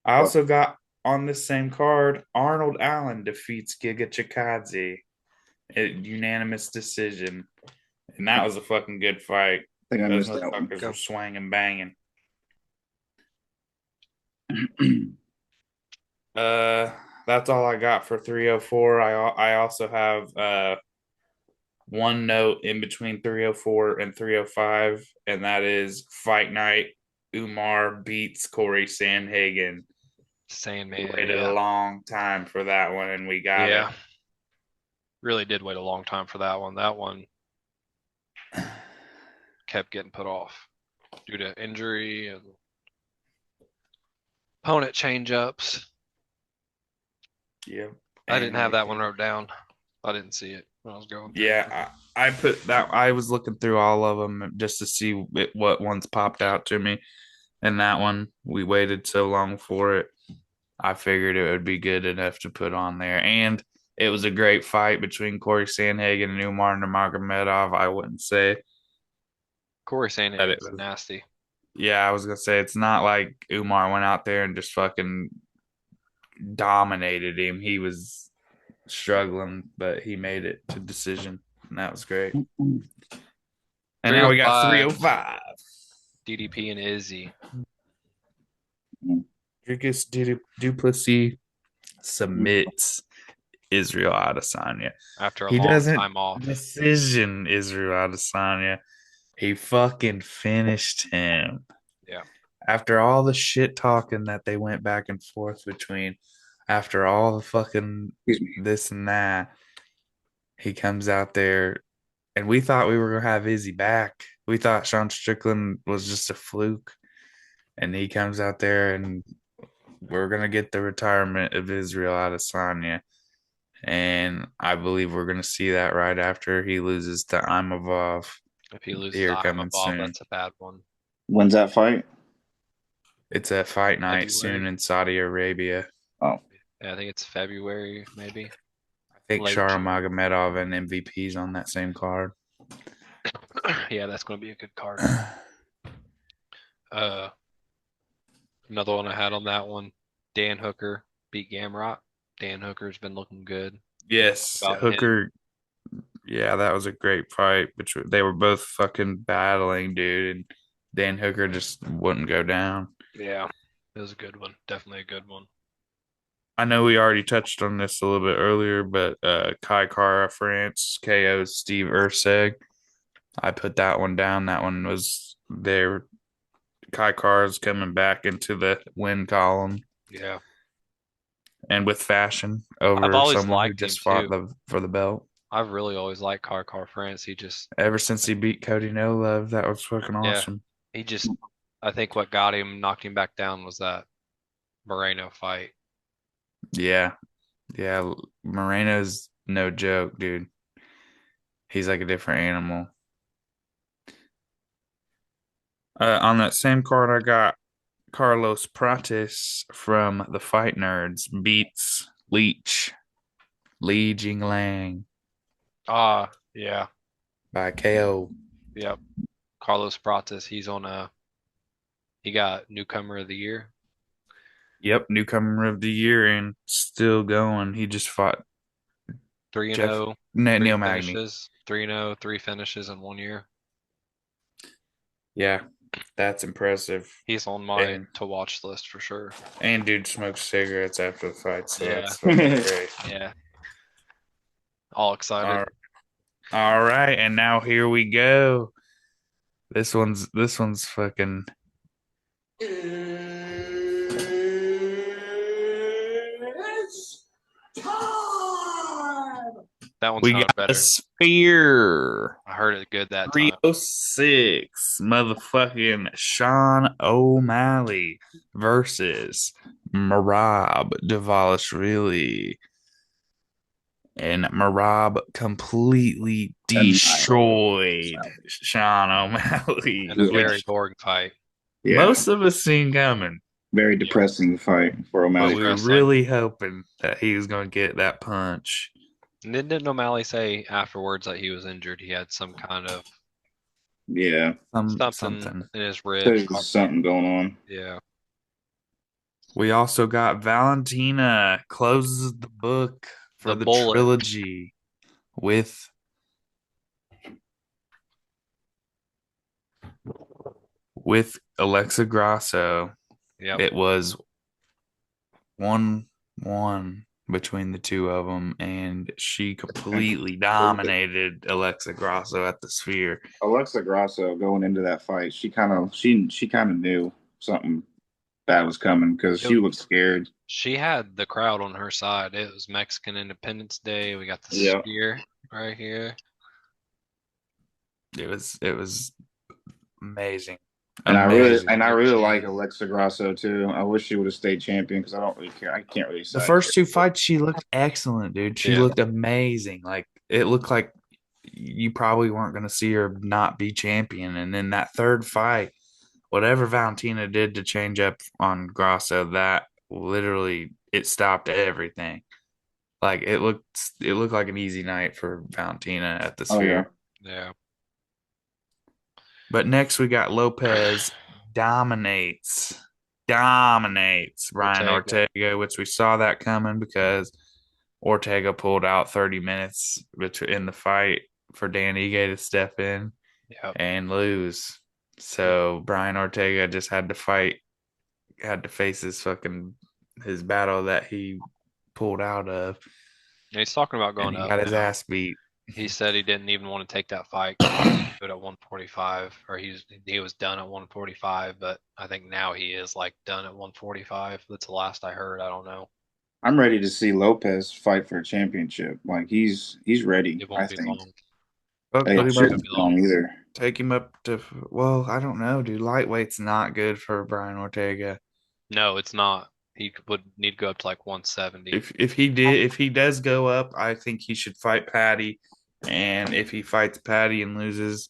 I also got on this same card, Arnold Allen defeats Giga Chikadze. A unanimous decision. And that was a fucking good fight. I think I Those missed that one. motherfuckers were swinging, banging. That's all I got for 304. I also have one note in between 304 and 305, and that is Fight Night. Umar beats Corey Sandhagen. Sandman waited a long time for that one, and we got it. Really did wait a long time for that one. That one kept getting put off due to injury and opponent change-ups. Yep. I didn't have that one wrote down. I didn't see it when I was going through. Yeah, I put that. I was looking through all of them just to see what ones popped out to me. And that one, we waited so long for it. I figured it would be good enough to put on there. And it was a great fight between Corey Sandhagen and Umar Nurmagomedov, I wouldn't say. Corey Sandhagen is nasty. Yeah, I was going to say, it's not like Umar went out there and just fucking dominated him. He was struggling, but he made it to decision, and that was great. And now we got 305. DDP and Izzy. Dricus Duplessis submits Israel Adesanya after a long time off. Decision Israel Adesanya. He fucking finished him. Yeah. After all the shit talking that they went back and forth between, after all the fucking this and that, he comes out there, and we thought we were going to have Izzy back. We thought Sean Strickland was just a fluke, and he comes out there, and we're going to get the retirement of Israel Adesanya. And I believe we're going to see that right after he loses to Imavov. If he loses to Imavov, that's a bad one. When's that fight? It's at Fight Night soon in Saudi Arabia. Oh. Yeah, I think it's February, maybe. I think Sharmagomedov and MVP's on that same card. Yeah, that's going to be a good card. Another one I had on that one, Dan Hooker beat Gamrot. Dan Hooker's been looking good. Yes, Hooker. Yeah, that was a great fight. They were both fucking battling, dude, and Dan Hooker just wouldn't go down. Yeah, it was a good one. Definitely a good one. I know we already touched on this a little bit earlier, but Kai Kara France KO'd Steve Urseg. I put that one down. That one was there. Kai Kara's coming back into the win column. Yeah. And with fashion over someone who just fought for the belt. I've really always liked Car France. He just Ever since he beat Cody No Love, that was fucking yeah, awesome. he just I think what got him knocked him back down was that Moreno fight. Yeah. Yeah. Moreno's no joke, dude. He's like a different animal. On that same card, I got Carlos Prates from the Fight Nerds beats Li Jinglang Ah, yeah. by KO. Yep. Carlos Prates, he got newcomer of the year. Yep, newcomer of the year and still going. He just fought 3-0, Neil Magny. finishes. 3-0, 3 finishes in 1 year. Yeah, that's impressive. He's on my to watch list for sure. And dude smokes cigarettes after the fight, so Yeah. that's fucking great. Yeah. All excited. All right, and now here we go. This one's fucking. That one's We not got better. a Sphere. I heard it good that time. 306 motherfucking Sean O'Malley versus Marab Dvalishvili. And Marab completely destroyed Sean O'Malley. And a very boring fight. Yeah. Most of us seen coming. Very depressing fight for O'Malley. But we were really hoping that he was going to get that punch. And didn't O'Malley say afterwards that he was injured? He had some kind of something in his ribs. Something going on. Yeah. We also got Valentina closes the book for the trilogy with Alexa Grasso. Yep. It was 1-1 between the two of them, and she completely dominated Alexa Grasso at the Sphere. Alexa Grasso going into that fight, she kind of knew something bad was coming because she looked scared. She had the crowd on her side. It was Mexican Independence Day. We got the Sphere right here. It was amazing. And I really like Alexa Grasso too. I wish she would have stayed champion because I don't really care. I can't really say. The first two fights, she looked excellent, dude. She looked amazing. Like it looked like you probably weren't going to see her not be champion. And then that third fight, whatever Valentina did to change up on Grasso, that literally it stopped everything. Like it looked like an easy night for Valentina at the Sphere. Yeah. But next we got Lopez dominates Brian Ortega, which we saw that coming because Ortega pulled out 30 minutes in the fight for Dan Ige to step in and lose. So Brian Ortega just had to face his battle that he pulled out of. And he's talking about going up. He got his ass beat. He said he didn't even want to take that fight at 145, or he was done at 145. But I think now he is like done at 145. That's the last I heard. I don't know. I'm ready to see Lopez fight for a championship. Like he's ready. It won't be long. Either. Take him up to I don't know, dude. Lightweight's not good for Brian Ortega. No, it's not. He would need to go up to like 170. If he does go up, I think he should fight Patty. And if he fights Patty and loses,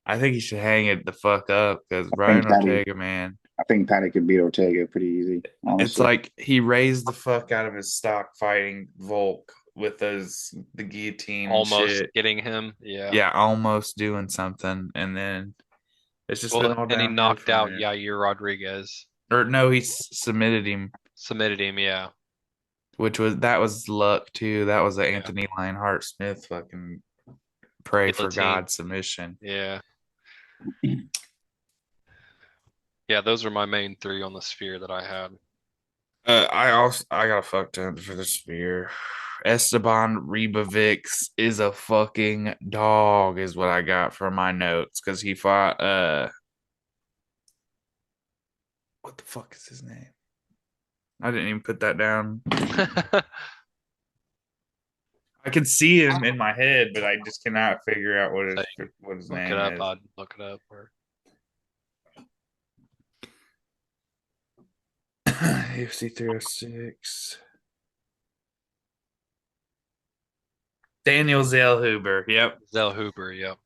I think he should hang it the fuck up because Brian Ortega, man. I think Patty could beat Ortega pretty easy. Honestly. It's like he raised the fuck out of his stock fighting Volk with the guillotine. Almost getting him. Yeah. Yeah, almost doing something. And then it's just been all down. And he knocked out Yair Rodriguez. Or no, he submitted him. Yeah. That was luck too. That was an Anthony Lionheart Smith fucking pray for God submission. Yeah. Yeah, those are my main three on the Sphere that I had. I got a fuck ton for the Sphere. Esteban Ribovics is a fucking dog, is what I got from my notes because he fought. What the fuck is his name? I didn't even put that down. I I can see him in my head, but I just cannot figure out what his Look it name up. is. I'd look it up. UFC 306. Daniel Zellhuber. Yep. Zellhuber. Yep.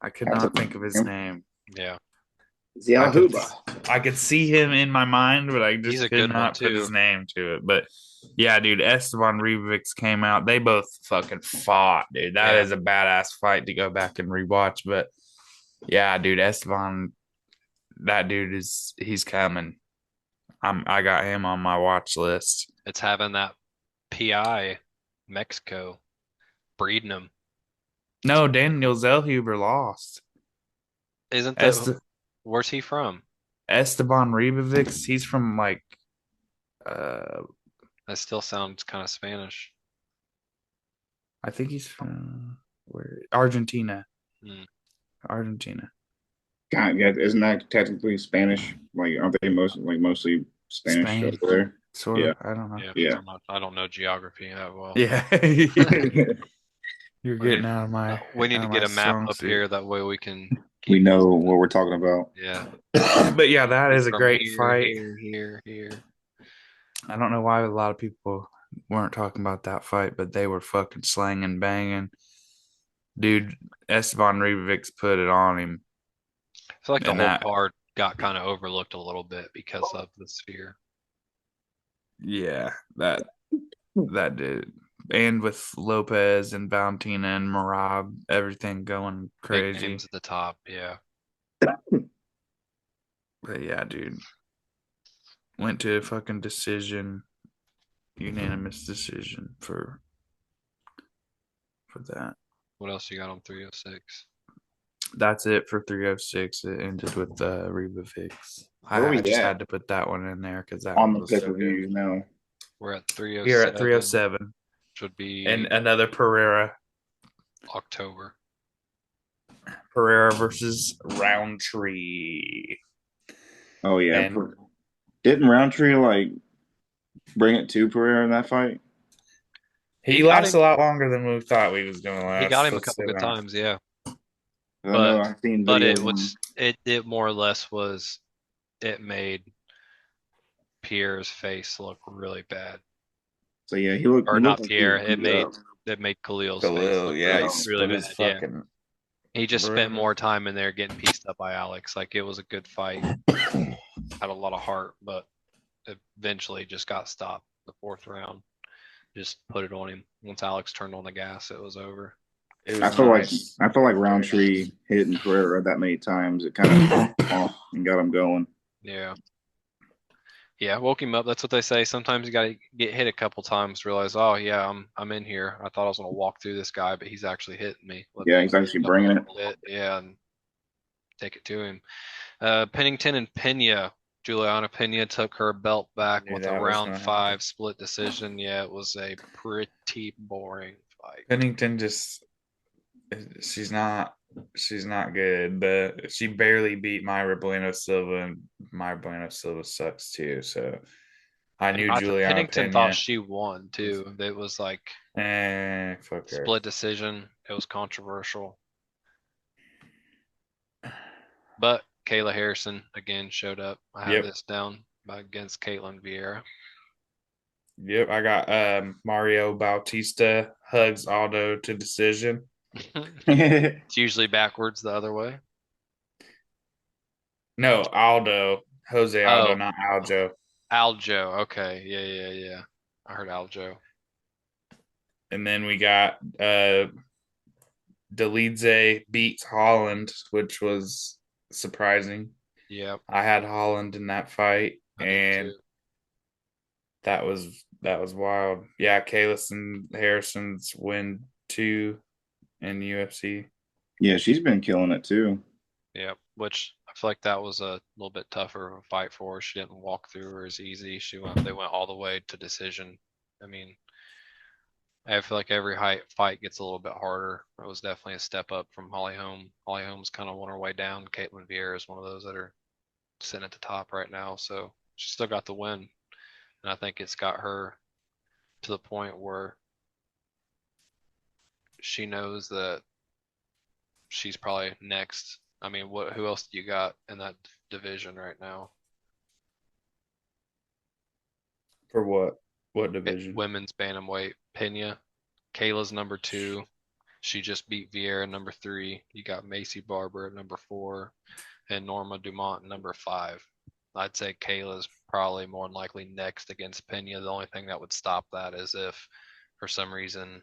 I could not think of his name. Yeah. I could see him in my mind, but I just could not put his name to it. But yeah, dude, Esteban Rivix came out. They both fucking fought, dude. That is a badass fight to go back and rewatch. But yeah, dude, Esteban, that dude he's coming. I got him on my watch list. It's having that PI Mexico breeding him. No, Daniel Zellhuber lost. Isn't that where's he from? Esteban Ribovics. He's from like that still sounds kind of Spanish. I think he's from Argentina. Hmm. Argentina. God, yeah, isn't that technically Spanish? Like, aren't they mostly Spanish over there? Sort of. I don't know. Yeah. I don't know geography that well. Yeah. You're getting out of my. We need to get a map up here. That way we can. We know what we're talking about. Yeah. But yeah, that is a great fight. Here. I don't know why a lot of people weren't talking about that fight, but they were fucking slanging, banging. Dude, Esteban Ribovics put it on him. I feel like the whole card got kind of overlooked a little bit because of the Sphere. Yeah, that did. And with Lopez and Valentina and Merab, everything going crazy. Big names at the top, yeah. But yeah, dude. Went to a fucking decision. Unanimous decision for that. What else you got on 306? That's it for 306. It ended with Ribovics. I just had to put that one in there because that on one the pay-per-view now. We're at 307. You're at 307. Should be and another Pereira. October. Pereira versus Roundtree. Oh yeah, didn't Roundtree like bring it to Pereira in that fight? He lasts a lot longer than we thought he was going to last. He got him a couple good times, yeah. I've seen but it more or less was it made Pierre's face look really bad. So yeah, he looked. Or not Pierre. It made Khalil's face look really bad. Fucking. He just spent more time in there getting pieced up by Alex. Like, it was a good fight. Had a lot of heart, but eventually just got stopped the fourth round. Just put it on him. Once Alex turned on the gas, it was over. I feel like Roundtree hitting Pereira that many times, it kind of off and got him going. Yeah. Yeah, woke him up. That's what they say. Sometimes you got to get hit a couple times, realize, oh yeah, I'm in here. I thought I was going to walk through this guy, but he's actually hitting me. He's actually bringing it. Yeah, and take it to him. Pennington and Pena. Juliana Pena took her belt back with a round 5 split decision. Yeah, it was a pretty boring fight. Pennington she's not good, but she barely beat Mayra Bueno Silva, and Mayra Bueno Silva sucks too. So I knew Juliana Pennington Pena thought she won too. It was like fuck her. Split decision. It was controversial. But Kayla Harrison again showed up. I have this down against Caitlin Vieira. Yep, I got Mario Bautista hugs Aldo to decision. It's usually backwards the other way. No, Jose Aldo, not Aljo. Aljo, okay, yeah. I heard Aljo. And then we got Delize beats Holland, which was surprising. Yep. I had Holland in that fight, and that was wild. Yeah, Kalis and Harrison's win 2 in UFC. Yeah, she's been killing it too. Yeah, which I feel like that was a little bit tougher of a fight for her. She didn't walk through her as easy. They went all the way to decision. I mean, I feel like every fight gets a little bit harder. It was definitely a step up from Holly Holm. Holly Holm's kind of on her way down. Caitlin Vieira is one of those that are sitting at the top right now. So she still got the win. And I think it's got her to the point where she knows that she's probably next. I mean, who else do you got in that division right now? For what? What division? Women's bantamweight. Pena. Kayla's number 2. She just beat Vieira number 3. You got Macy Barber at number 4 and Norma Dumont number 5. I'd say Kayla's probably more than likely next against Pena. The only thing that would stop that is if for some reason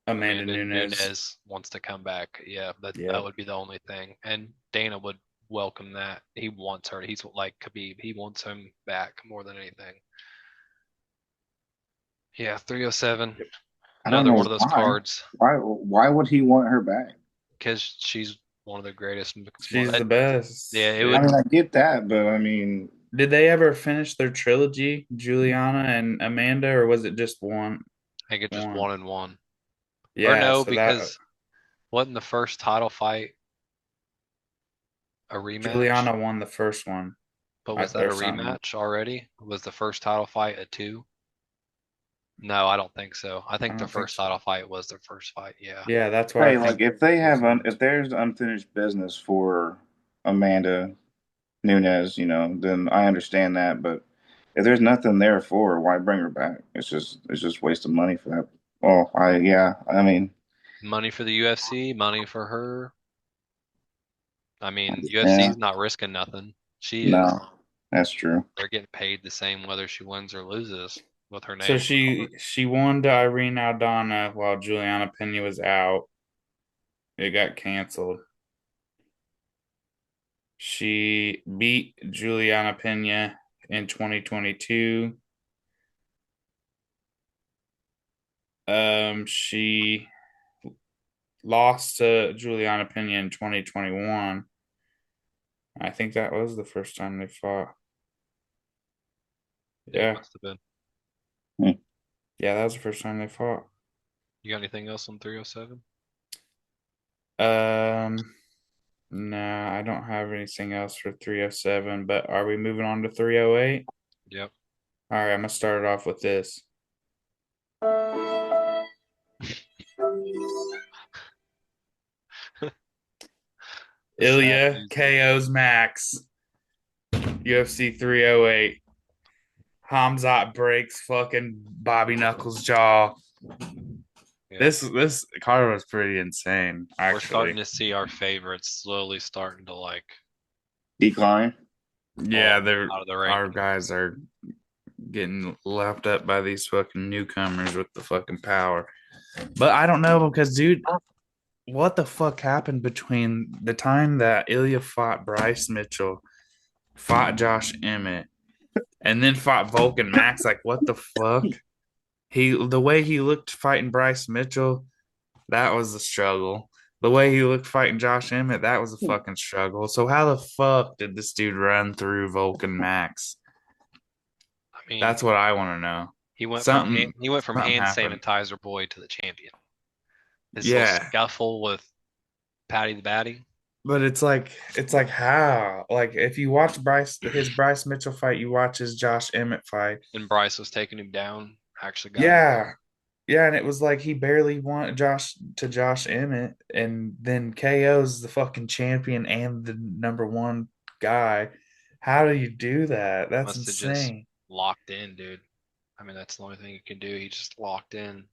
Amanda Nunes wants to come back. Yeah, that would be the only thing. And Dana would welcome that. He wants her. He's like Khabib. He wants him back more than anything. Yeah, 307. Another one of those cards. Why would he want her back? Because she's one of the greatest. She's the best. Yeah, I get that, but I mean, did they ever finish their trilogy, Juliana and Amanda, or was it just one? I think it's just 1 and 1. Yeah, or no, so because wasn't the first title fight a rematch? Juliana won the first one. But was that a rematch already? Was the first title fight a 2? No, I don't think so. I think the first title fight was their first fight. Yeah. Yeah, that's why. Hey, like if there's unfinished business for Amanda Nunes, then I understand that. But if there's nothing there for her, why bring her back? It's just waste of money for that. Well, I mean, money for the UFC, money for her. I mean, UFC's not risking nothing. She is. No, that's true. They're getting paid the same whether she wins or loses with her name. So she won to Irene Aldana while Juliana Pena was out. It got canceled. She beat Juliana Pena in 2022. She lost to Juliana Pena in 2021. I think that was the first time they fought. Yeah. It must have been. Yeah, that was the first time they fought. You got anything else on 307? No, I don't have anything else for 307, but are we moving on to 308? Yep. All right, I'm going to start it off with this. Ilya KO's Max. UFC 308. Hamzat breaks fucking Bobby Knuckles' jaw. Yeah. This card was pretty insane, actually. We're starting to see our favorites slowly starting to decline. Yeah, our guys are getting lapped up by these fucking newcomers with the fucking power. But I don't know because, dude, what the fuck happened between the time that Ilya fought Bryce Mitchell, fought Josh Emmett, and then fought Vulcan Max? Like, what the fuck? The way he looked fighting Bryce Mitchell, that was a struggle. The way he looked fighting Josh Emmett, that was a fucking struggle. So how the fuck did this dude run through Vulcan Max? I mean, that's what I want to know. He went from hand sanitizer boy to the champion. This little scuffle with Patty the Batty. But it's like how? Like if you watch his Bryce Mitchell fight, you watch his Josh Emmett fight. And Bryce was taking him down. Actually got him. Yeah, and it was like he barely won Josh Emmett, and then KO's the fucking champion and the number 1 guy. How do you do that? That's insane. Just locked in, dude. I mean, that's the only thing you can do. He just locked in.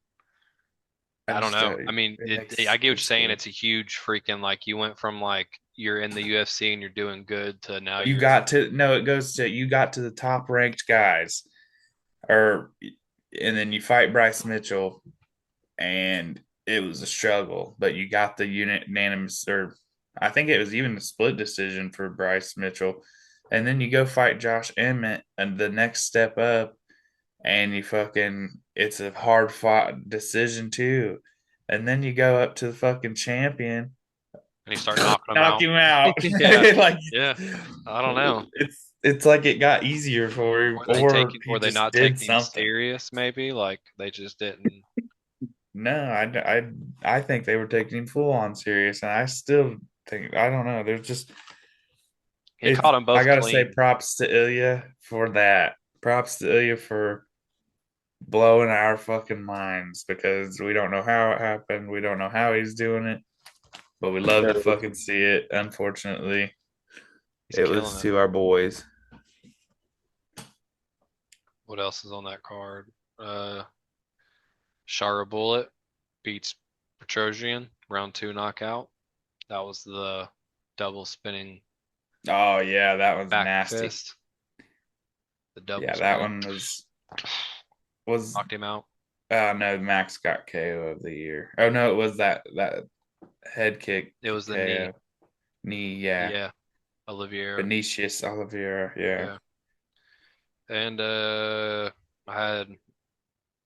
I don't know. I mean, I get what you're saying. It's a huge freaking you went from you're in the UFC and you're doing good to now you got to the top ranked guys, and then you fight Bryce Mitchell, and it was a struggle, but you got the unanimous, or I think it was even a split decision for Bryce Mitchell, and then you go fight Josh Emmett, and the next step up, and it's a hard fought decision too, and then you go up to the fucking champion, and you start knocking him out. Yeah, I don't know. It's like it got easier for him, or they not taking him serious? Maybe they just didn't. No, I think they were taking him full on serious, and I still think I don't know. There's just caught them both. I gotta say props to Ilya for that. Props to Ilya for blowing our fucking minds because we don't know how it happened. We don't know how he's doing it, but we love to fucking see it. Unfortunately, it was to our boys. What else is on that card? Shara Bullet beats Petrosian, round 2 knockout. That was the double spinning Oh yeah, that was back nasty. fist. The double Yeah, spin. that one was knocked him out. No, Max got KO of the year. Oh no, it was that head kick. It was the KO. knee. Yeah. Yeah. Oliveira. Vinicius Oliveira. Yeah. And I had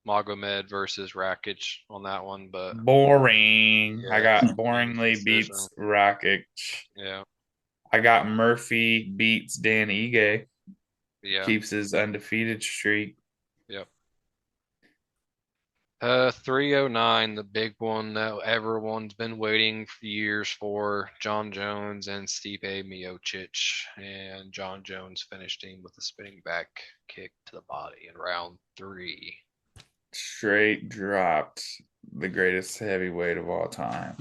Magomed versus Rakic on that one, but boring. yeah, I got boringly decision. beats Rakic. Yeah. I got Murphy beats Dan Ige. Yeah. Keeps his undefeated streak. Yep. 309, the big one that everyone's been waiting for years for, John Jones and Stipe Miocic. And John Jones finished him with a spinning back kick to the body in round 3. Straight dropped the greatest heavyweight of all time.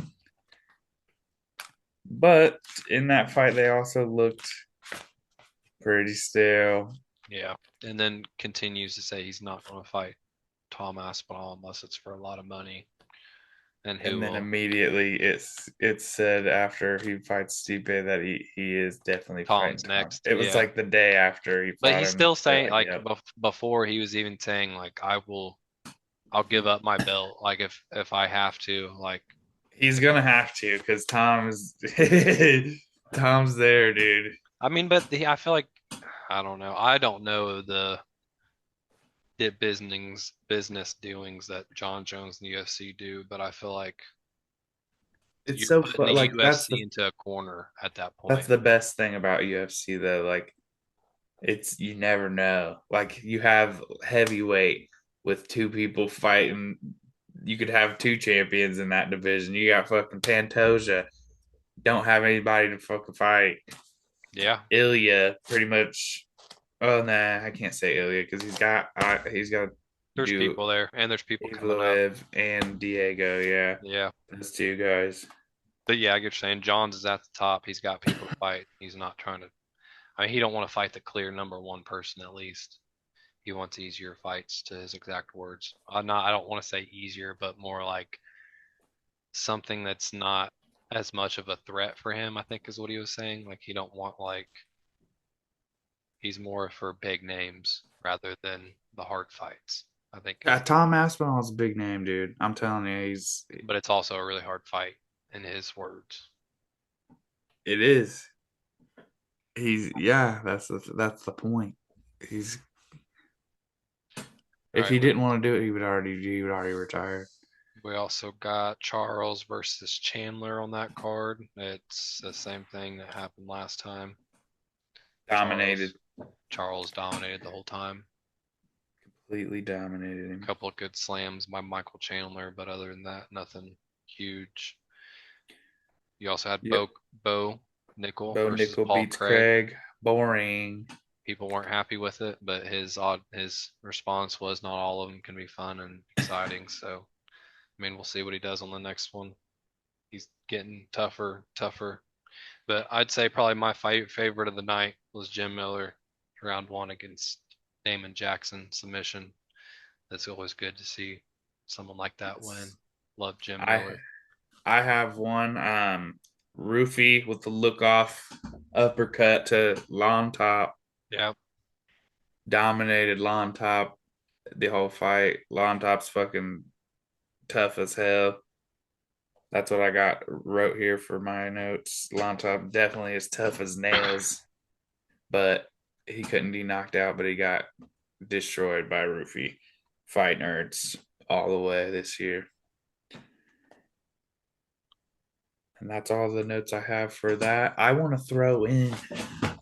But in that fight, they also looked pretty stale. Yeah. And then continues to say he's not going to fight Tom Aspinall unless it's for a lot of money. And then immediately it's said after he fights Stipe that he is definitely Tom's fighting next. Tom. It was like the day after he fought But he's him, still saying like yep. Before he was even saying like I'll give up my belt like if I have to, like he's gonna have to because Tom's there, dude. I mean, but I feel like I don't know the business doings that John Jones and the UFC do, but I feel like it's so fun. Like UFC that's into a corner at that point. That's the best thing about UFC though. Like it's you never know. Like you have heavyweight with two people fighting. You could have two champions in that division. You got fucking Pantoja. Don't have anybody to fucking fight. Yeah. Ilya pretty much. Oh nah, I can't say Ilya because he's got there's people there and there's people coming up. And Diego, yeah. Yeah. Those two guys. But yeah, I get what you're saying. Johns is at the top. He's got people to fight. He's not trying to I mean, he don't want to fight the clear number one person at least. He wants easier fights, to his exact words. I don't want to say easier, but more like something that's not as much of a threat for him, I think is what he was saying. Like he don't want he's more for big names rather than the hard fights. I think Tom Aspinall is a big name, dude. I'm telling you, but it's also a really hard fight in his words. It is. That's the point. If he didn't want to do it, he would already retire. We also got Charles versus Chandler on that card. It's the same thing that happened last time. Dominated. Charles dominated the whole time. Completely dominated him. A couple of good slams by Michael Chandler, but other than that, nothing huge. You also had Bo Nickel versus Nickel Paul beats Craig. Boring. People weren't happy with it, but his response was not all of them can be fun and exciting. So, I mean, we'll see what he does on the next one. He's getting tougher. But I'd say probably my favorite of the night was Jim Miller, round 1 against Damon Jackson submission. That's always good to see someone like that win. Love Jim Miller. I have one. Roofie with the look off uppercut to Long Top. Yeah. Dominated Long Top the whole fight. Long Top's fucking tough as hell. That's what I wrote here for my notes. Long Top definitely is tough as nails, but he couldn't be knocked out, but he got destroyed by Roofie. Fight nerds all the way this year. And that's all the notes I have for that. I want to throw in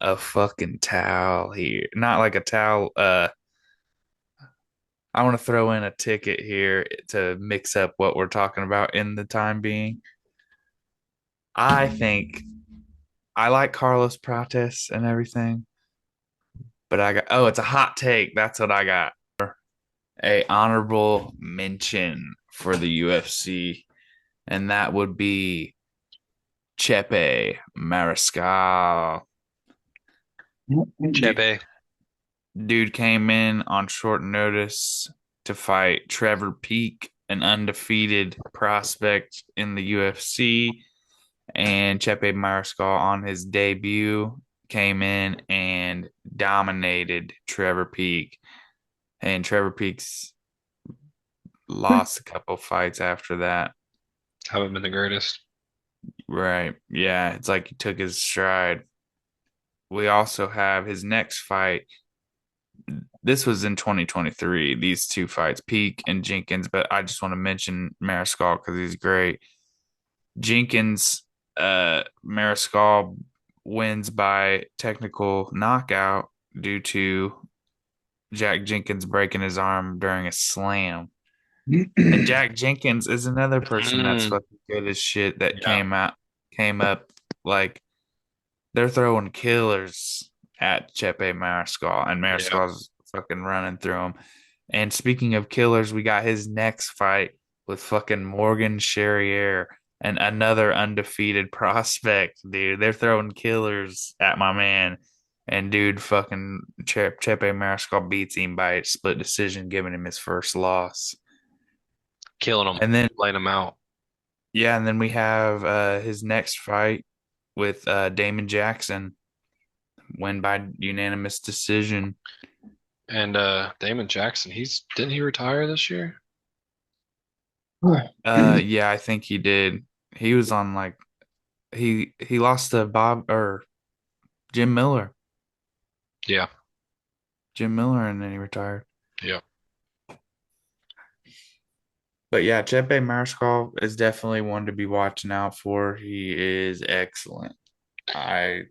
a fucking towel here. Not like a towel. I want to throw in a ticket here to mix up what we're talking about in the time being. I think I like Carlos Prates and everything, but it's a hot take. That's what I got. a honorable mention for the UFC, and that would be Chepe Mariscal. Chepe. Dude came in on short notice to fight Trevor Peek, an undefeated prospect in the UFC. And Chepe Mariscal on his debut came in and dominated Trevor Peek. And Trevor Peek's lost a couple fights after that. Haven't been the greatest. Right. Yeah. It's like he took his stride. We also have his next fight. This was in 2023, these two fights, Peek and Jenkins, but I just want to mention Mariscal because he's great. Jenkins, Mariscal wins by technical knockout due to Jack Jenkins breaking his arm during a slam. And Jack Jenkins is another person that's fucking good as shit that came up like they're throwing killers at Chepe Mariscal, and Mariscal's fucking running through them. And speaking of killers, we got his next fight with fucking Morgan Charrier and another undefeated prospect, dude. They're throwing killers at my man. And dude, fucking Chepe Mariscal beats him by split decision, giving him his first loss. Killing him. And then laying him out. Yeah, and then we have his next fight with Damon Jackson, win by unanimous decision. And Damon Jackson, didn't he retire this year? Yeah, I think he did. He was on like he lost to Bob or Jim Miller. Yeah. Jim Miller, and then he retired. Yeah. But yeah, Chepe Mariscal is definitely one to be watching out for. He is excellent. I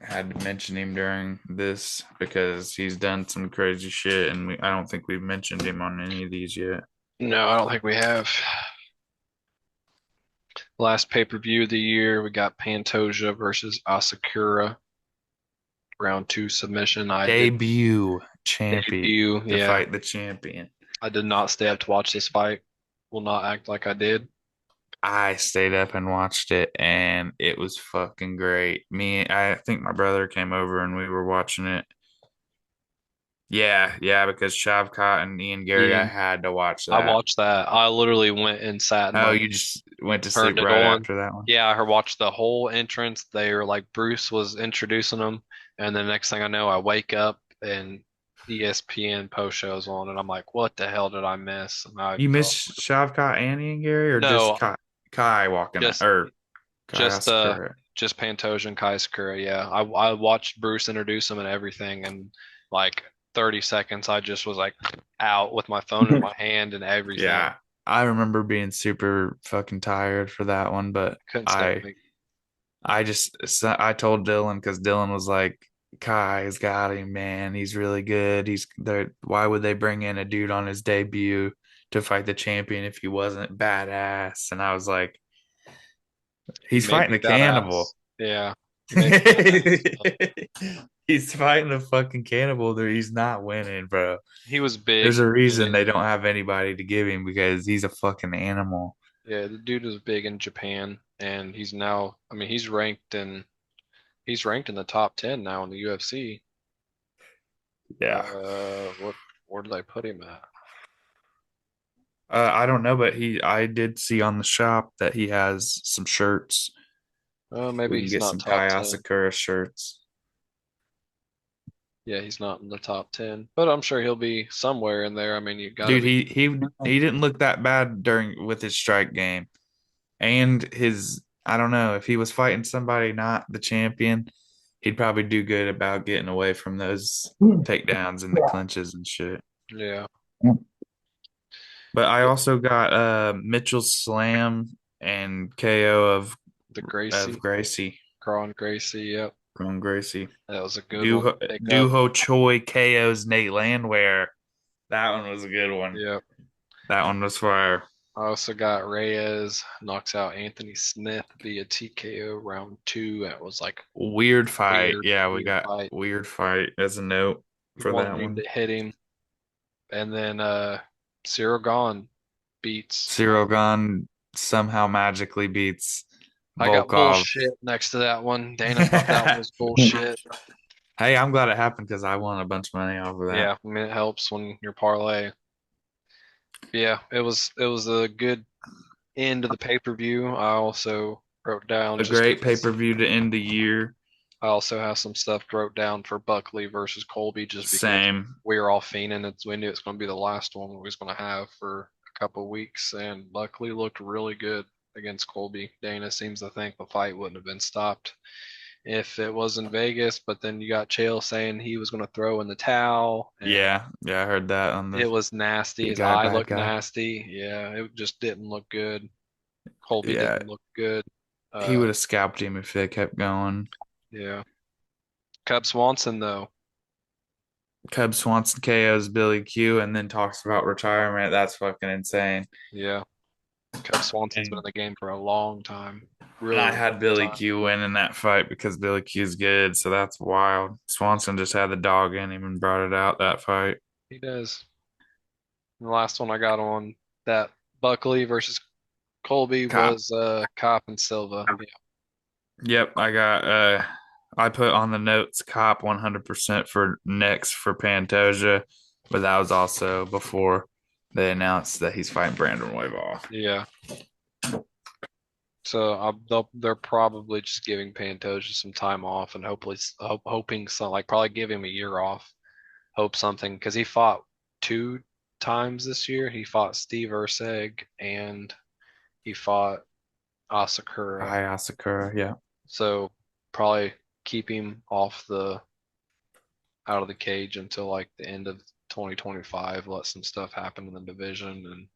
had to mention him during this because he's done some crazy shit, and I don't think we've mentioned him on any of these yet. No, I don't think we have. Last pay-per-view of the year, we got Pantoja versus Asakura. Round 2 submission. Debut champion to yeah. fight the champion. I did not stay up to watch this fight. Will not act like I did. I stayed up and watched it, and it was fucking great. I think my brother came over and we were watching it. Yeah, because Shavkat and Ian Gary, I had to watch that. I watched that. I literally went and sat. You just went to sleep right after that one? Yeah, I watched the whole entrance. They were like, Bruce was introducing them, and the next thing I know, I wake up and ESPN post show's on, and I'm like, what the hell did I miss? You missed Shavkat and Ian Gary, or no, just Kai walking or just Pantoja and Kai Sakura. Yeah, I watched Bruce introduce him and everything, and like 30 seconds, I just was like out with my phone in my hand and everything. Yeah, I remember being super fucking tired for that one, but I told Dylan because Dylan was like, Kai's got him, man. He's really good. He's there. Why would they bring in a dude on his debut to fight the champion if he wasn't badass? And I was like, he's fighting a cannibal. Yeah. He's fighting a fucking cannibal there. He's not winning, bro. He was big. There's a reason they don't have anybody to give him because he's a fucking animal. Yeah, the dude was big in Japan, and he's now, I mean, he's ranked in the top 10 now in the UFC. Yeah. Where did I put him at? I don't know, but I did see on the shop that he has some shirts. Maybe he's get not some top Kai 10. Asakura shirts. Yeah, he's not in the top 10, but I'm sure he'll be somewhere in there. I mean, you got. Dude, he didn't look that bad with his strike game, and I don't know if he was fighting somebody not the champion, he'd probably do good about getting away from those takedowns and the clinches and shit. Yeah. But I also got Mitchell Slam and KO of Gracie. Kron Gracie, yep. Kron Gracie. That was a good one. Duho Choi KO's Nate Landwehr. That one was a good one. Yep. That one was fire. I also got Reyes knocks out Anthony Smith via TKO round 2. That was like weird fight. We got weird fight as a note for that one. To hit him. And then Cyril Gahn beats. Cyril Gahn somehow magically beats I got Volkov. bullshit next to that one. Dana thought that one was bullshit. Hey, I'm glad it happened because I won a bunch of money off of that. Yeah, I mean it helps when you're parlay. Yeah, it was a good end of the pay-per-view. I also wrote down A great pay-per-view to end the year. I also have some stuff wrote down for Buckley versus Colby just because we were all fiending. We knew it's going to be the last one we was going to have for a couple of weeks, and Buckley looked really good against Colby. Dana seems to think the fight wouldn't have been stopped if it was in Vegas, but then you got Chael saying he was going to throw in the towel. Yeah, I heard that on the. It was nasty. His eye looked nasty. Yeah, it just didn't look good. Colby didn't look good. He would have scalped him if they kept going. Yeah. Cub Swanson, though. Cub Swanson KOs Billy Q and then talks about retirement. That's fucking insane. Yeah. Cub Swanson's been in the game for a long time. Really, I had Billy Q win in that fight because Billy Q's good, so that's wild. Swanson just had the dog in him and brought it out that fight. He does. The last one I got on that Buckley versus Colby was Cop and Silva. Yeah. Yep, I put on the notes Cop 100% for next for Pantoja, but that was also before they announced that he's fighting Brandon Royval. Yeah. So they're probably just giving Pantoja some time off and hoping some, like probably give him a year off. Hope something, because he fought 2 times this year. He fought Steve Erceg and he fought Asakura. Asakura, yeah. So probably keep him out of the cage until like the end of 2025. Let some stuff happen in the division, and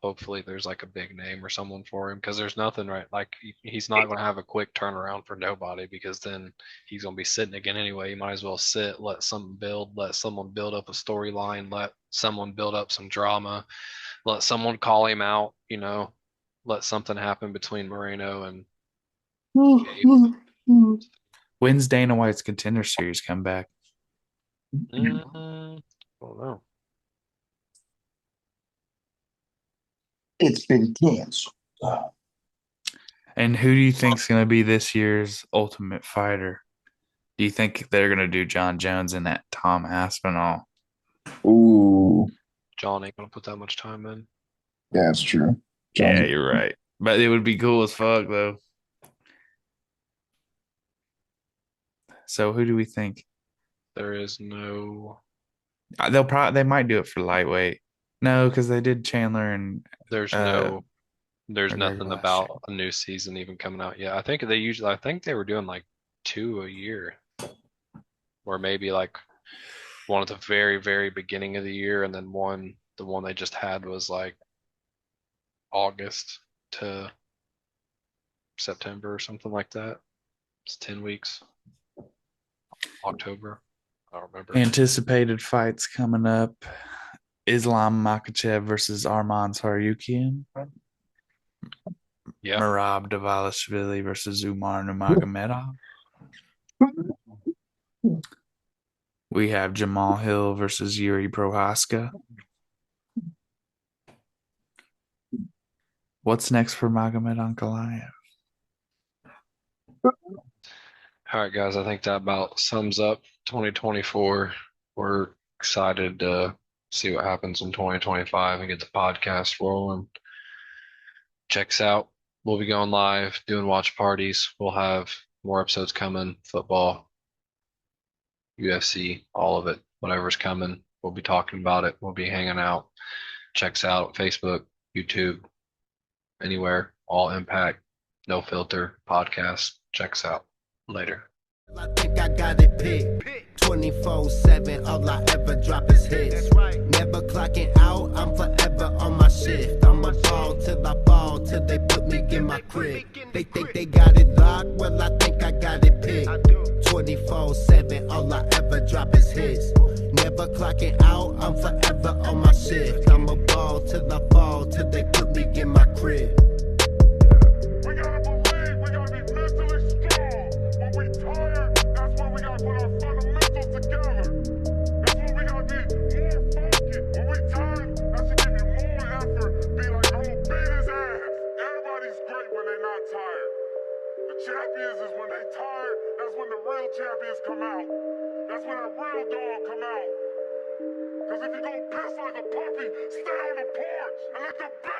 hopefully there's like a big name or someone for him, because there's nothing right. Like he's not going to have a quick turnaround for nobody, because then he's going to be sitting again anyway. You might as well sit, let someone build up a storyline, let someone build up some drama, let someone call him out, let something happen between Moreno and Gabe. When's Dana White's Contender Series come back? I don't know. It's been canceled. And who do you think's going to be this year's Ultimate Fighter? Do you think they're going to do John Jones and that Tom Aspinall? Ooh. John ain't going to put that much time in. Yeah, that's true. Yeah, you're right. But it would be cool as fuck, though. So who do we think? There is no. They might do it for lightweight. No, because they did Chandler and. There's nothing about a new season even coming out yet. I think they were doing like 2 a year, or maybe like one at the very, very beginning of the year, and then the one they just had was like August to September or something like that. It's 10 weeks. October. I don't remember. Anticipated fights coming up. Islam Makhachev versus Arman Tsarukyan. Yeah. Merab Dvalishvili versus Umar Nurmagomedov. We have Jamal Hill versus Yuri Prohaska. What's next for Magomed Ankalaev? All right, guys, I think that about sums up 2024. We're excited to see what happens in 2025 and get the podcast rolling. Checks out. We'll be going live, doing watch parties. We'll have more episodes coming, football, UFC, all of it, whatever's coming. We'll be talking about it. We'll be hanging out. Checks out Facebook, YouTube, anywhere, all impact, no filter, podcast. Checks out. Later. I think I got it picked. 24/7, all I ever drop is hits. Never clocking out, I'm forever on my shift. I'ma ball till I fall, till they put me in my crib. They think they got it locked, well I think I got it picked. 24/7, all I ever drop is hits. Never clocking out, I'm forever on my shift. I'ma ball till I fall, till they put me in my crib. We gotta believe, we gotta be mentally strong. When we tired, that's when we gotta put our fundamentals together. That's when we gotta be more focused. When we tired, that's to give champions come out. That's when that real dog come out. Cause if you go piss like a puppy, stay on the porch and let the